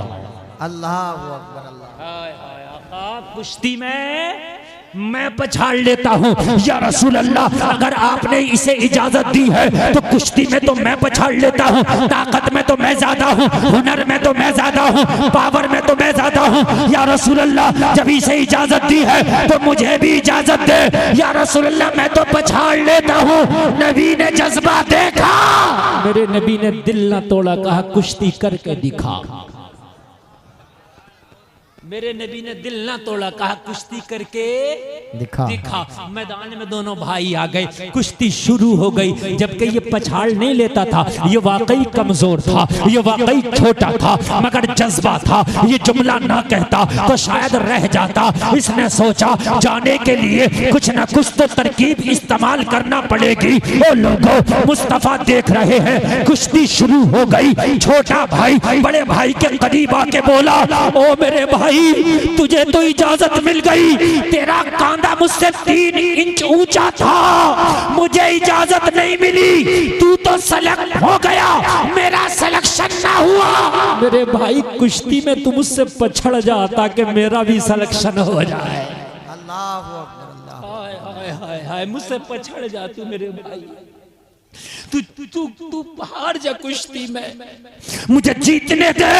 अल्लाह अकबर। अल्लाह। हाय हाय आका, कुश्ती में मैं पछाड़ लेता हूँ। या रसूल अल्लाह अगर आपने इसे इजाजत दी है तो कुश्ती में तो मैं पछाड़ लेता हूँ, ताकत में तो मैं ज्यादा हूँ, हुनर में तो मैं ज्यादा हूँ, पावर में तो मैं ज्यादा हूँ। या रसूल अल्लाह जब इसे इजाजत दी है तो मुझे भी इजाजत दे। या रसूल अल्लाह मैं तो पछाड़ लेता हूँ। नबी ने जज्बा देखा, मेरे नबी ने दिल ना तोड़ा, कहा कुश्ती करके दिखा। मेरे नबी ने दिल ना तोड़ा, कहा कुश्ती करके दिखा। मैदान में दोनों भाई आ गए, कुश्ती शुरू हो गई। जबकि ये पछाड़ नहीं लेता था, ये वाकई कमजोर था, ये वाकई छोटा था, मगर जज्बा था। ये जुमला ना कहता तो शायद रह जाता। इसने सोचा जाने के लिए कुछ ना कुछ तो तरकीब इस्तेमाल करना पड़ेगी। ओ लोगों, मुस्तफा देख रहे हैं, कुश्ती शुरू हो गई। छोटा भाई बड़े भाई के करीब आके बोला, ओ मेरे भाई, तुझे तो इजाजत मिल गई, तेरा कांधा मुझसे 3 इंच ऊंचा था, मुझे इजाजत नहीं मिली, तू तो सेलेक्ट हो गया, मेरा सिलेक्शन ना हुआ। मेरे भाई कुश्ती में तू मुझसे पछड़ जा ताकि मेरा भी सिलेक्शन हो जाए। अल्लाहू अकबर। हाय हाय हाय हाय, मुझसे पछड़ जा तू मेरे भाई, तू तू तू तू हार जा कुश्ती में, मुझे जीतने दे।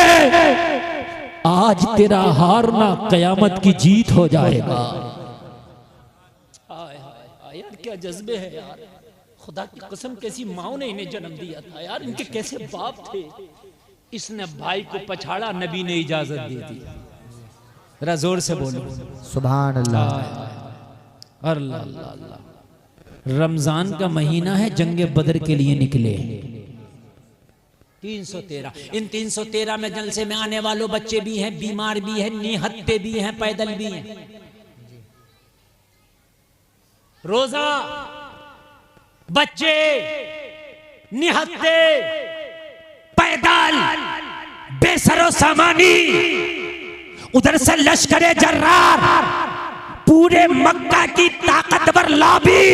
आज तेरा हारना कयामत की जीत हो जाएगा। हाय हाय यार, क्या जज्बे हैं यार, खुदा की कसम, कैसी माओ ने इन्हें जन्म दिया था यार, इनके कैसे बाप थे। इसने भाई को पछाड़ा, नबी ने इजाजत दे दी। जरा जोर से बोलो सुभान अल्लाह। अल्लाह। रमजान का महीना है, जंगे बदर के लिए निकले 313। इन 313 में जलसे में आने वालों बच्चे भी हैं, बीमार भी हैं, निहत्ते भी हैं, पैदल भी हैं। रोजा, बच्चे, निहत्ते, पैदल, बेसरो सामानी, उधर से लश्करे जर्रार, पूरे मक्का की ताकतवर लॉबी,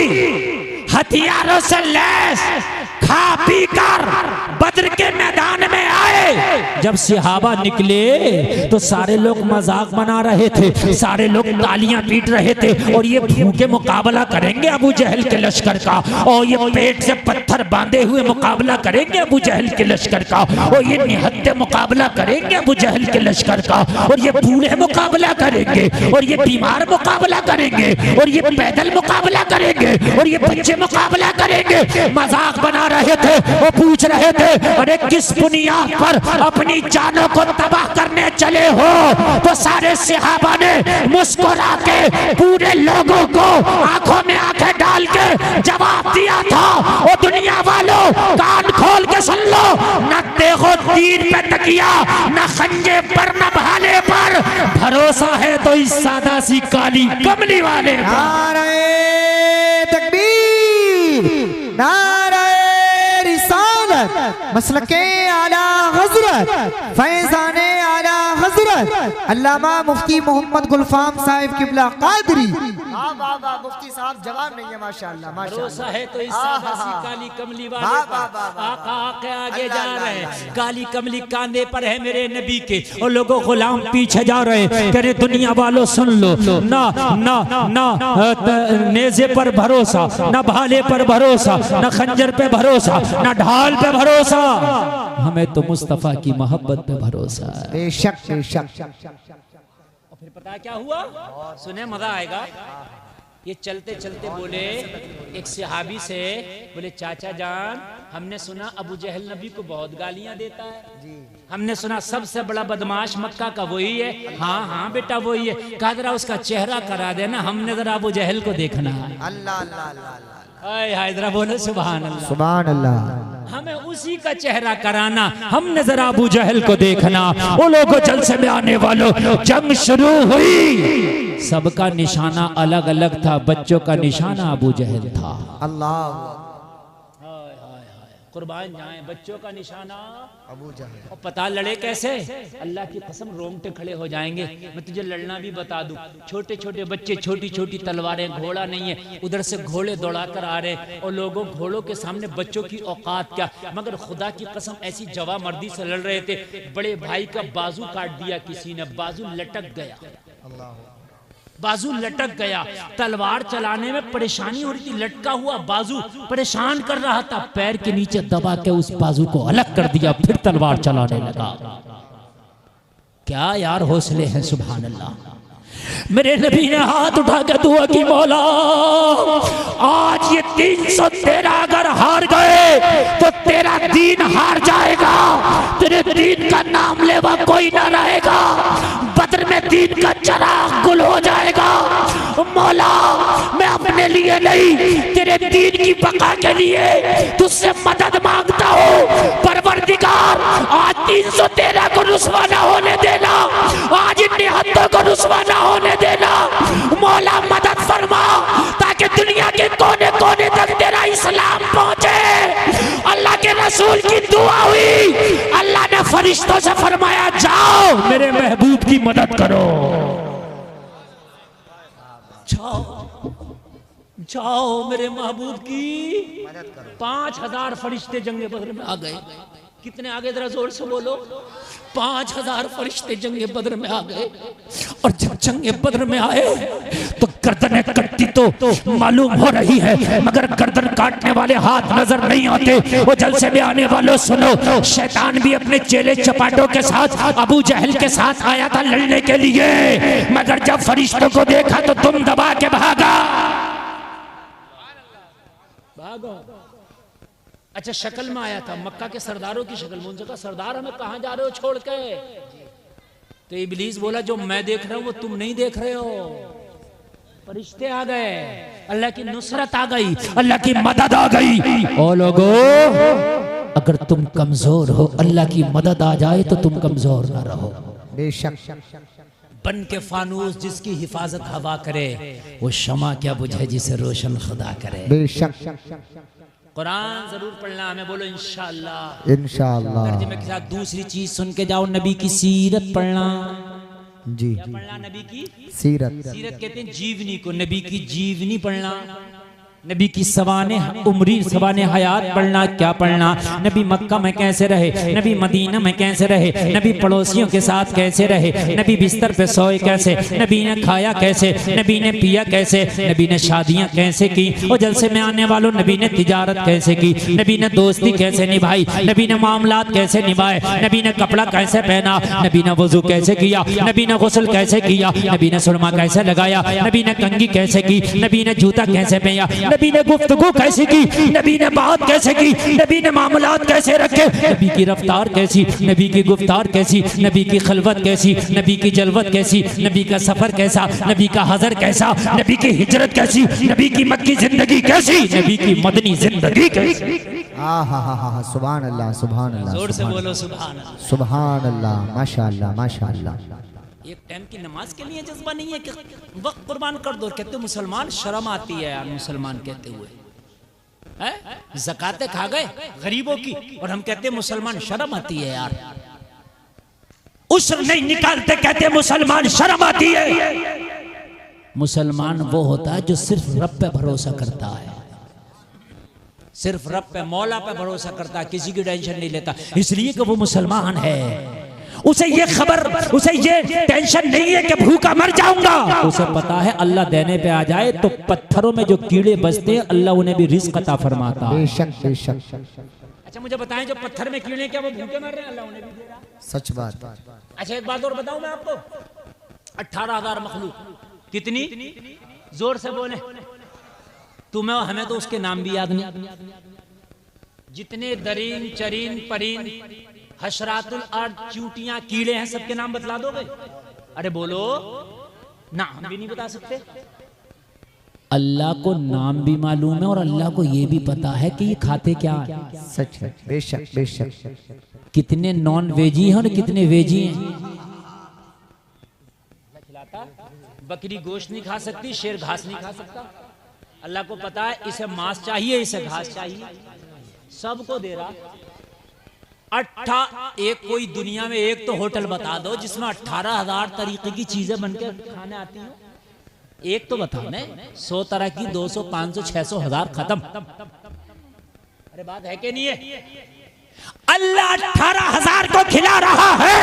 हथियारों से लैस, खा पी कर बद्र के मैदान में आए। जब सहाबा निकले तो सारे लोग मजाक बना रहे थे, सारे लोग तालियां पीट रहे थे, और ये भूखे मुकाबला करेंगे अबू जहल के लश्कर का, और ये पेट से पत्थर बांधे हुए मुकाबला करेंगे अबू जहल के लश्कर का, और ये निहत्ते मुकाबला करेंगे अबू जहल के लश्कर का, और ये बूढ़े मुकाबला करेंगे, और ये बीमार मुकाबला करेंगे, और ये पैदल मुकाबला करेंगे, और ये बच्चे मुकाबला करेंगे। मजाक बना रहे थे, वो पूछ रहे थे, अरे किस बुनियाद पर अपनी जानों को तबाह करने चले हो? तो सारे सहाबा ने मुस्कुरा के पूरे लोगों को आंखों में आंखें डाल के जवाब दिया था, ओ दुनिया वालों, कान खोल के सुन लो, न देखो तीर पे तकिया, न खंजे पर, न भाले पर, भरोसा है तो इस सादा सी काली कमली वाले पर। नारे तकबीर, नारे रिसालत, मसलके आला हजरत, फैजाने आला हजरत अल्लामा मुफ्ती मोहम्मद गुलफाम साहिब किबला कादरी। मुफ्ती साहब जवाब नहीं है, माशाअल्लाह भरोसा है तो इस सादा सी काली कमली वाले पर। आका आके आगे जा रहे हैं, काली कमली कांधे पर है मेरे नबी के, और लोगों गुलाम पीछे जा रहे हैं। कह रहे दुनिया वालों सुन लो, ना ना ना नेज़े पर भरोसा, ना भाले पर भरोसा, ना खंजर पे भरोसा, ना ढाल पे भरोसा, हमें तो मुस्तफा की मोहब्बत पे भरोसा है। बेशक बेशक। और फिर पता क्या हुआ, सुने मजा आएगा। ये चलते चलते बोले एक सहाबी से, बोले चाचा जान, हमने सुना अबू जहल नबी को बहुत गालियां देता है, हमने सुना सबसे बड़ा बदमाश मक्का का वही है। हाँ हाँ बेटा वही है। कहा जरा उसका चेहरा करा देना, हमने जरा अबू जहल को देखना है। अल्लाह अल्लाह अल्लाह, हाय हाय, जरा बोलो सुभान अल्लाह। सुभान अल्लाह। हमें उसी का चेहरा कराना, हमने जरा अबू जहल को देखना। वो लोगों जलसे में आने वालों, जंग शुरू हुई, सबका निशाना अलग अलग था। बच्चों का निशाना अबू जहल था। अल्लाह कुर्बान जाए, बच्चों का निशाना अबू जहल। और पता लड़े कैसे, अल्लाह की कसम रोंगटे खड़े हो जाएंगे। मैं तुझे लड़ना भी बता दूं, छोटे छोटे बच्चे, छोटी छोटी तलवारें, घोड़ा नहीं है, उधर से घोड़े दौड़ा कर आ रहे, और लोगों घोड़ों के सामने बच्चों की औकात क्या। मगर खुदा की कसम ऐसी जवा मर्दी से लड़ रहे थे, बड़े भाई का बाजू काट दिया किसी ने, बाजू लटक गया, बाजू लटक गया। तलवार चलाने में परेशानी हो रही थी, लटका हुआ बाजू परेशान कर रहा था, पैर के नीचे दबा के उस बाजू को अलग कर दिया, फिर तलवार चलाने लगा। क्या यार हौसले हैं, सुभान अल्लाह। मेरे नबी ने हाथ उठा के दुआ की, मौला आज ये 313 अगर हार गए तो तेरा दीन हार जाएगा, तेरे दीन का नाम लेवा कोई ना रहेगा। बद्र में दीन का चिराग गुल हो जाएगा। मौला मैं अपने लिए नहीं तेरे दीन की बका के लिए तुझसे मदद मांगता हूँ। परवरदिगार आज 313 को रुसवा ना होने देना, आज इन निहत्तों को रुसवा ना होने देना। मौला मदद फरमा ताकि दुनिया के कोने कोने तक तेरा इस्लाम पहुंचे। अल्लाह के रसूल की दुआ हुई, अल्लाह ने फरिश्तों से फरमाया जाओ मेरे महबूब की मदद करो। जाओ जाओ मेरे महबूब की मदद करो। 5000 फरिश्ते जंगे बदर में आ गए। कितने आ गए जरा जोर से बोलो। 5000 फरिश्ते जंगे बदर में आ गए। और जब जंगे बदर में आए तो गर्दनें कटती तो मालूम हो रही है, मगर गर्दन काटने वाले हाथ नजर नहीं आते। वो जलसे में आने वालों सुनो, शैतान भी अपने चेले चपाटों के साथ अबू जहल के साथ आया था लड़ने के लिए, मगर जब फरिश्तों को देखा तो तुम दबा के भागा। अच्छा शक्ल में आया था, मक्का के सरदारों की शक्ल में। उनसे कहा सरदार हमें कहां जा रहे हो छोड़ के? तो इब्लीस बोला जो मैं देख रहा हूं वो तुम नहीं देख रहे हो। फरिश्ते आ गए, अल्लाह की नुसरत आ गई, अल्लाह की मदद आ गई। ओ लोगो अगर तुम कमजोर हो अल्लाह की मदद आ जाए तो तुम कमजोर ना रहो। बेशक बन के फानूस जिसकी हिफाजत हवा करे, वो शमा क्या बुझे जिसे रोशन खुदा करे। बेशक कुरान जरूर पढ़ना हमें, बोलो इंशाअल्लाह। इंशाअल्लाह तर्जुमे के साथ दूसरी चीज सुन के जाओ, नबी की सीरत पढ़ना। जी क्या पढ़ना? नबी की सीरत। सीरत कहते हैं जीवनी को, नबी की जीवनी पढ़ना। नबी की सवाने उम्री सवाने हयात पढ़ना। क्या पढ़ना? नबी मक्का में कैसे रहे, नबी मदीना में कैसे रहे, नबी पड़ोसियों के साथ कैसे रहे, नबी बिस्तर पे सोए कैसे, नबी ने खाया कैसे, नबी ने पिया कैसे, नबी ने शादियां कैसे की, और जलसे में आने वालों नबी ने तिजारत कैसे की, नबी ने दोस्ती कैसे निभाई, नबी ने मामलात कैसे निभाए, नबी ने कपड़ा कैसे पहना, नबी ने वजू कैसे किया, नबी ने गुस्ल कैसे किया, नबी ने सुरमा कैसे लगाया, नबी ने कंघी कैसे की, नबी ने जूता कैसे पहना, नबी ने गुफ्तगू कैसी की, नबी ने बात कैसे की, नबी ने मामलात कैसे रखे, नबी की रफ्तार कैसी, नबी की गुफ्तार कैसी, नबी की खलवत कैसी, नबी की जलवत कैसी, नबी का सफर कैसा, नबी का हजर कैसा, नबी की हिजरत कैसी, नबी की मक्की जिंदगी कैसी, नबी की मदनी जिंदगी कैसी। सुभान अल्लाह सुभान अल्लाह। जोर से बोलो सुभान अल्लाह। सुभान अल्लाह माशाअल्लाह माशाअल्लाह। एक टाइम की नमाज के लिए जज्बा नहीं है कि वक्त कुर्बान कर दो। कहते मुसलमान, शर्म आती है यार मुसलमान कहते हुए, ज़कातें खा गए गरीबों की, और हम कहते मुसलमान, शर्म आती है यार। उस्र नहीं निकालते कहते मुसलमान, शर्म आती है। मुसलमान वो होता है जो सिर्फ रब पे भरोसा करता है, सिर्फ रब पे मौला पे भरोसा करता है, किसी की टेंशन नहीं लेता, इसलिए कि वो मुसलमान है। उसे ये खबर, उसे ये टेंशन नहीं है कि भूखा मर जाऊंगा। उसे पता है अल्लाह देने पे आ जाए तो पत्थरों में जो कीड़े बसते हैं अल्लाह उन्हें भी रिस्क अता फरमाता है। बेशक बेशक। अच्छा मुझे बताएं, जो पत्थर में कीड़े क्या वो भूखे मर रहे हैं? अल्लाह उन्हें भी दे रहा है। सच बात। अच्छा एक बात और बताऊं मैं आपको, 18,000 मखलूक, कितनी? जोर से बोले। तुम्हें और हमें तो उसके नाम भी याद नहीं। जितने दरीन चरीन परीन हशरातुल अर्द चूंटियां कीड़े हैं, सबके नाम बतला दोगे? अरे बोलो ना, हम भी नहीं बता सकते। अल्लाह को नाम भी मालूम है और अल्लाह को ये भी पता है कि ये खाते क्या है। सच है। बेशक बेशक। कितने नॉन वेजी हैं और कितने वेजी हैं। बकरी गोश्त नहीं खा सकती, शेर घास नहीं खा सकता। अल्लाह को पता है इसे मांस चाहिए, इसे घास चाहिए, सबको दे रहा। एक कोई दुनिया में एक तो होटल बता दो जिसमें 18,000 तरीके की चीजें बनकर खाने आती हैं। एक तो बताओ ना, 100 तरह की, 200 500 600 1000 खत्म। अरे बात है कि नहीं है? अल्लाह 18,000 को खिला रहा है।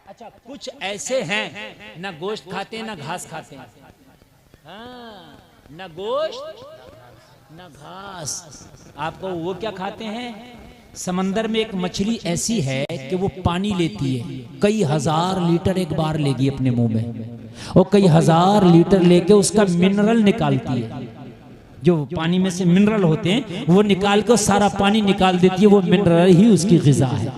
अच्छा कुछ ऐसे हैं ना गोश्त खाते हैं ना घास खाते हैं, हाँ, ना गोश्त ना घास। आपको वो क्या खाते हैं? समंदर में एक मछली ऐसी है कि वो पानी लेती है, कई हजार लीटर एक बार लेगी अपने मुंह में, और कई हजार लीटर लेके उसका मिनरल निकालती है। जो पानी में से मिनरल होते हैं वो निकाल कर सारा पानी निकाल देती है, वो मिनरल ही उसकी ग़िज़ा है।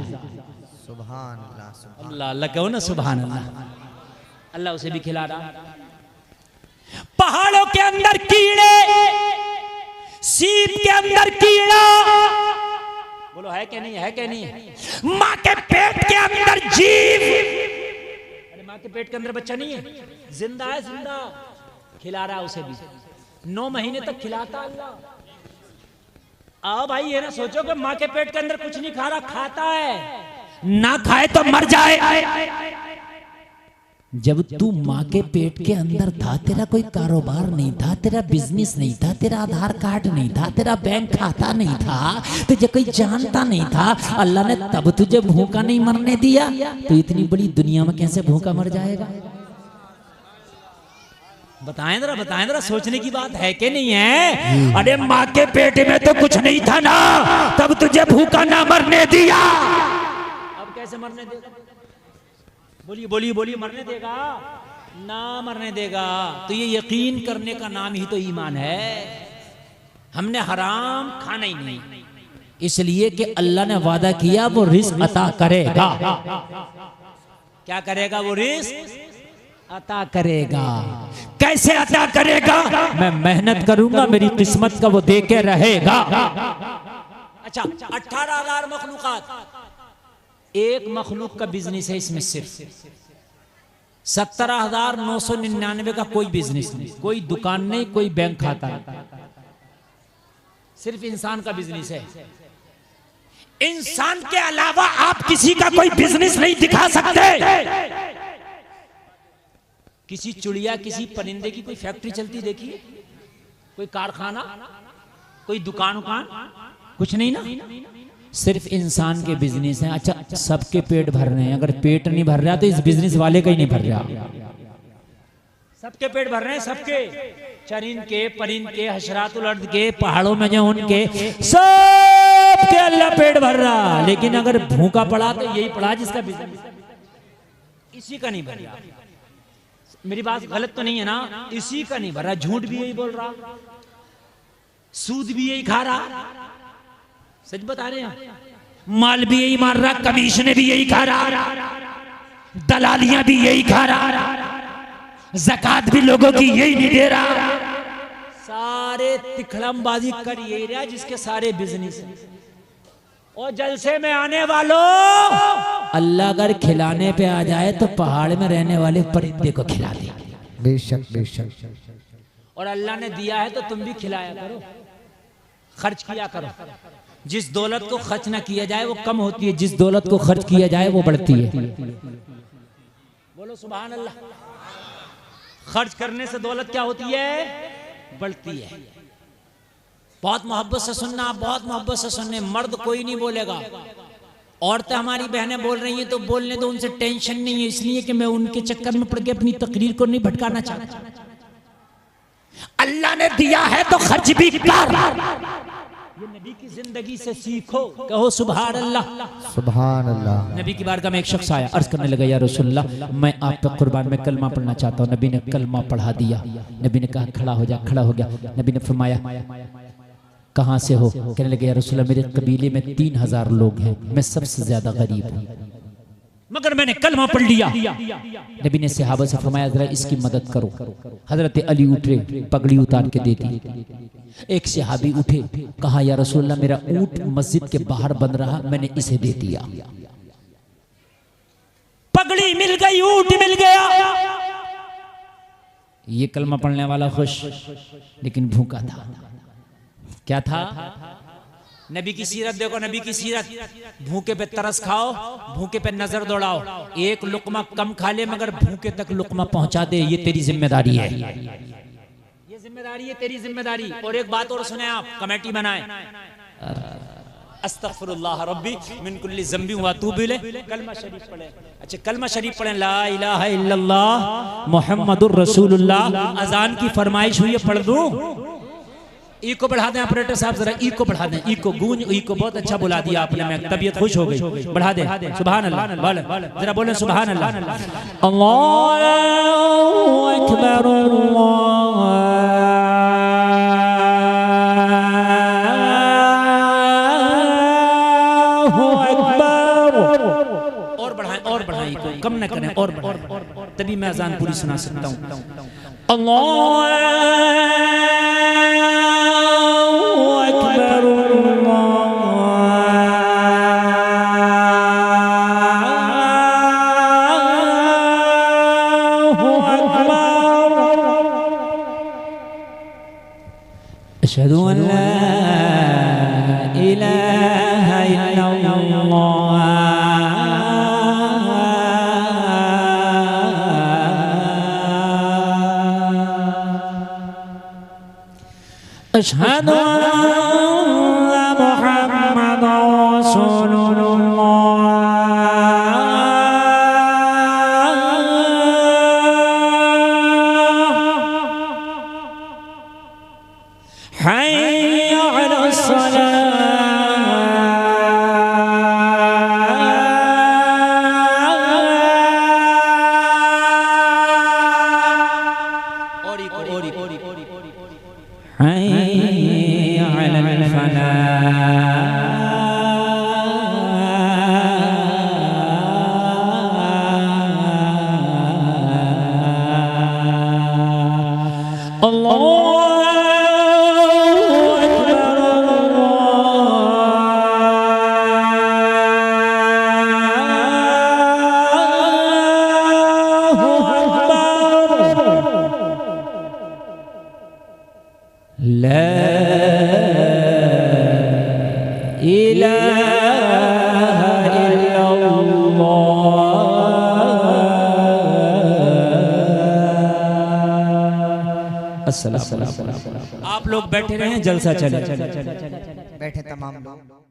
अल्लाह अल्लाह कहो ना सुभान अल्लाह। अल्लाह उसे भी खिला रहा। पहाड़ों के अंदर कीड़े, सीप के अंदर कीड़ा, बोलो है क्या नहीं, है क्या नहीं? माँ के पेट के अंदर जीव, अरे माँ के पेट के अंदर बच्चा नहीं है, जिंदा है, जिंदा खिला रहा उसे भी। 9 महीने तक खिलाता अल्लाह। आओ भाई ये ना सोचो कि माँ के पेट के अंदर कुछ नहीं खा रहा, खाता है, ना खाए तो मर जाए। जब तू माँ के पेट के अंदर था, तेरा कोई कारोबार नहीं था, तेरा बिजनेस नहीं था, तेरा आधार कार्ड नहीं था, तेरा बैंक खाता नहीं था, तुझे कोई जानता नहीं था, अल्लाह ने तब तुझे भूखा नहीं मरने दिया, तो इतनी बड़ी दुनिया में कैसे भूखा मर जाएगा? बताएं जरा सोचने की बात है कि नहीं है? अरे माँ के पेट में तो कुछ नहीं था ना, तब तुझे भूखा ना मरने दिया। अब कैसे मरने देगा? बोलिए बोलिए बोलिए, मरने देगा ना? मरने देगा। तो ये यकीन करने का नाम ही तो ईमान है। हमने हराम खाना ही नहीं, इसलिए कि अल्लाह ने वादा किया वो रिस्क अता करेगा। क्या करेगा? वो रिस्क अता करेगा। कैसे अता करेगा? मैं मेहनत करूंगा, मेरी किस्मत का वो दे के रहेगा। अच्छा, 18,000 मखलूकात, एक मखलूक का बिजनेस है इसमें सिर्फ 17,999 का कोई बिजनेस नहीं, कोई दुकान नहीं, कोई बैंक खाता नहीं, सिर्फ इंसान का बिजनेस है। इंसान के अलावा आप किसी का कोई बिजनेस नहीं दिखा सकते। किसी चिड़िया, किसी परिंदे की कोई फैक्ट्री चलती देखिए, कोई कारखाना, कोई दुकान उकान, कुछ नहीं ना, सिर्फ इंसान के बिजनेस हैं। अच्छा, सबके पेट भर रहे हैं, अगर पेट नहीं भर रहा तो इस बिजनेस वाले का ही नहीं भर रहा। सबके पेट भर रहे हैं, सबके, चरिंद के, परिंद के, हशरातुल अर्द के, पहाड़ों में जो उनके, सबके अल्लाह पेट भर रहा। लेकिन अगर भूखा पड़ा तो यही पड़ा जिसका बिजनेस, इसी का नहीं भर रहा। मेरी बात गलत तो नहीं है ना? इसी का नहीं भर रहा। झूठ भी यही बोल रहा, सूद भी यही खा रहा, सच बता रहे हैं, माल भी यही मार रहा, कमीशन भी यही खा रहा, दलालियां भी यही खा रहा, ज़कात भी लोगों की यही नहीं दे रहा, सारे तिखड़मबाजी कर यही रहा जिसके सारे बिजनेस हैं। और जलसे में आने वालों, अल्लाह अगर खिलाने पे आ जाए तो पहाड़ में रहने वाले परिंदे को खिला दे। बेशक बेशक। और अल्लाह ने दिया है तो तुम भी खिलाया करो, खर्च किया करो। जिस दौलत को खर्च ना किया जाए वो कम होती है, जिस दौलत को खर्च किया जाए वो बढ़ती है। बोलो सुभान अल्लाह। खर्च करने से दौलत क्या होती है? बढ़ती है। बहुत मोहब्बत से सुनना, बहुत मोहब्बत से सुनने। मर्द कोई नहीं बोलेगा, औरतें हमारी बहनें बोल रही हैं तो बोलने दो, उनसे टेंशन नहीं है, इसलिए कि मैं उनके चक्कर में पड़ के अपनी तकरीर को नहीं भटकाना चाहता। अल्लाह ने दिया है तो खर्च भी कर। ये नबी की जिंदगी से सीखो, कहो सुभान अल्लाह, सुभान अल्लाह। नबी की बारगाह में एक शख्स आया, अर्ज करने लगा, या रसूलल्लाह मैं आप पे कुर्बान में कलमा पढ़ना चाहता हूँ। नबी ने कलमा पढ़ा दिया। नबी ने कहा खड़ा हो जा, खड़ा हो गया। नबी ने फरमाया कहाँ से हो? कहने लगे, या रसूलल्लाह मेरे कबीले में 3,000 लोग हैं, मैं सबसे ज्यादा गरीब हूँ, मगर मैंने कलमा पढ़ लिया। नबी ने सहाबा से फरमाया जरा इसकी मदद करो। हजरत अली उठे, पगड़ी उतार के दे दी। एक सहाबी उठे, कहा या रसूलल्लाह मेरा ऊंट मस्जिद के बाहर बंध रहा, मैंने इसे दे दिया। पगड़ी मिल गई, ऊंट मिल गया। ये कलमा पढ़ने वाला खुश, लेकिन भूखा था। क्या था? नबी की सीरत देखो, नबी की सीरत। भूखे पे तरस खाओ, भूखे पे नजर दौड़ाओ, एक लुकमा कम खा ले मगर भूखे तक लुकमा पहुंचा दे, ये तेरी जिम्मेदारी है। ये जिम्मेदारी है, तेरी जिम्मेदारी। और एक बात और सुने आप, कमेटी बनाए, अस्तगफिरुल्लाह रब्बी मिन कुल्ली ज़ंबी व अतूबु इलैह। कलमा शरीफ पढ़े। अच्छा, कलमा शरीफ पढ़े, ला इलाहा इल्लल्लाह मुहम्मदुर रसूलुल्लाह। अजान की फरमाइश हुई है, पढ़ दूं? ई को बढ़ा दें ऑपरेटर साहब, जरा ई को बढ़ा दें। ई को गूंज, ई को बहुत अच्छा बुला दिया आपने, मैं तबीयत खुश हो गई। बढ़ा दें। सुभान अल्लाह, बोले जरा बोले सुभान अल्लाह। अल्लाहु अकबर, अल्लाहु अकबर। और बढ़ाएं, और बढ़ाएं। कम न करें और तभी मैं अजान पूरी सुना सकता हूँ। अल्लाह अकबर अशहदु अल्ला इलाहा इल्लल्लाह अशहदु अन्ना मुहम्मदर रसूलुल्लाह हय्य अलस आप लोग बैठे रहे, जलसा चले। बैठे तमाम लोग।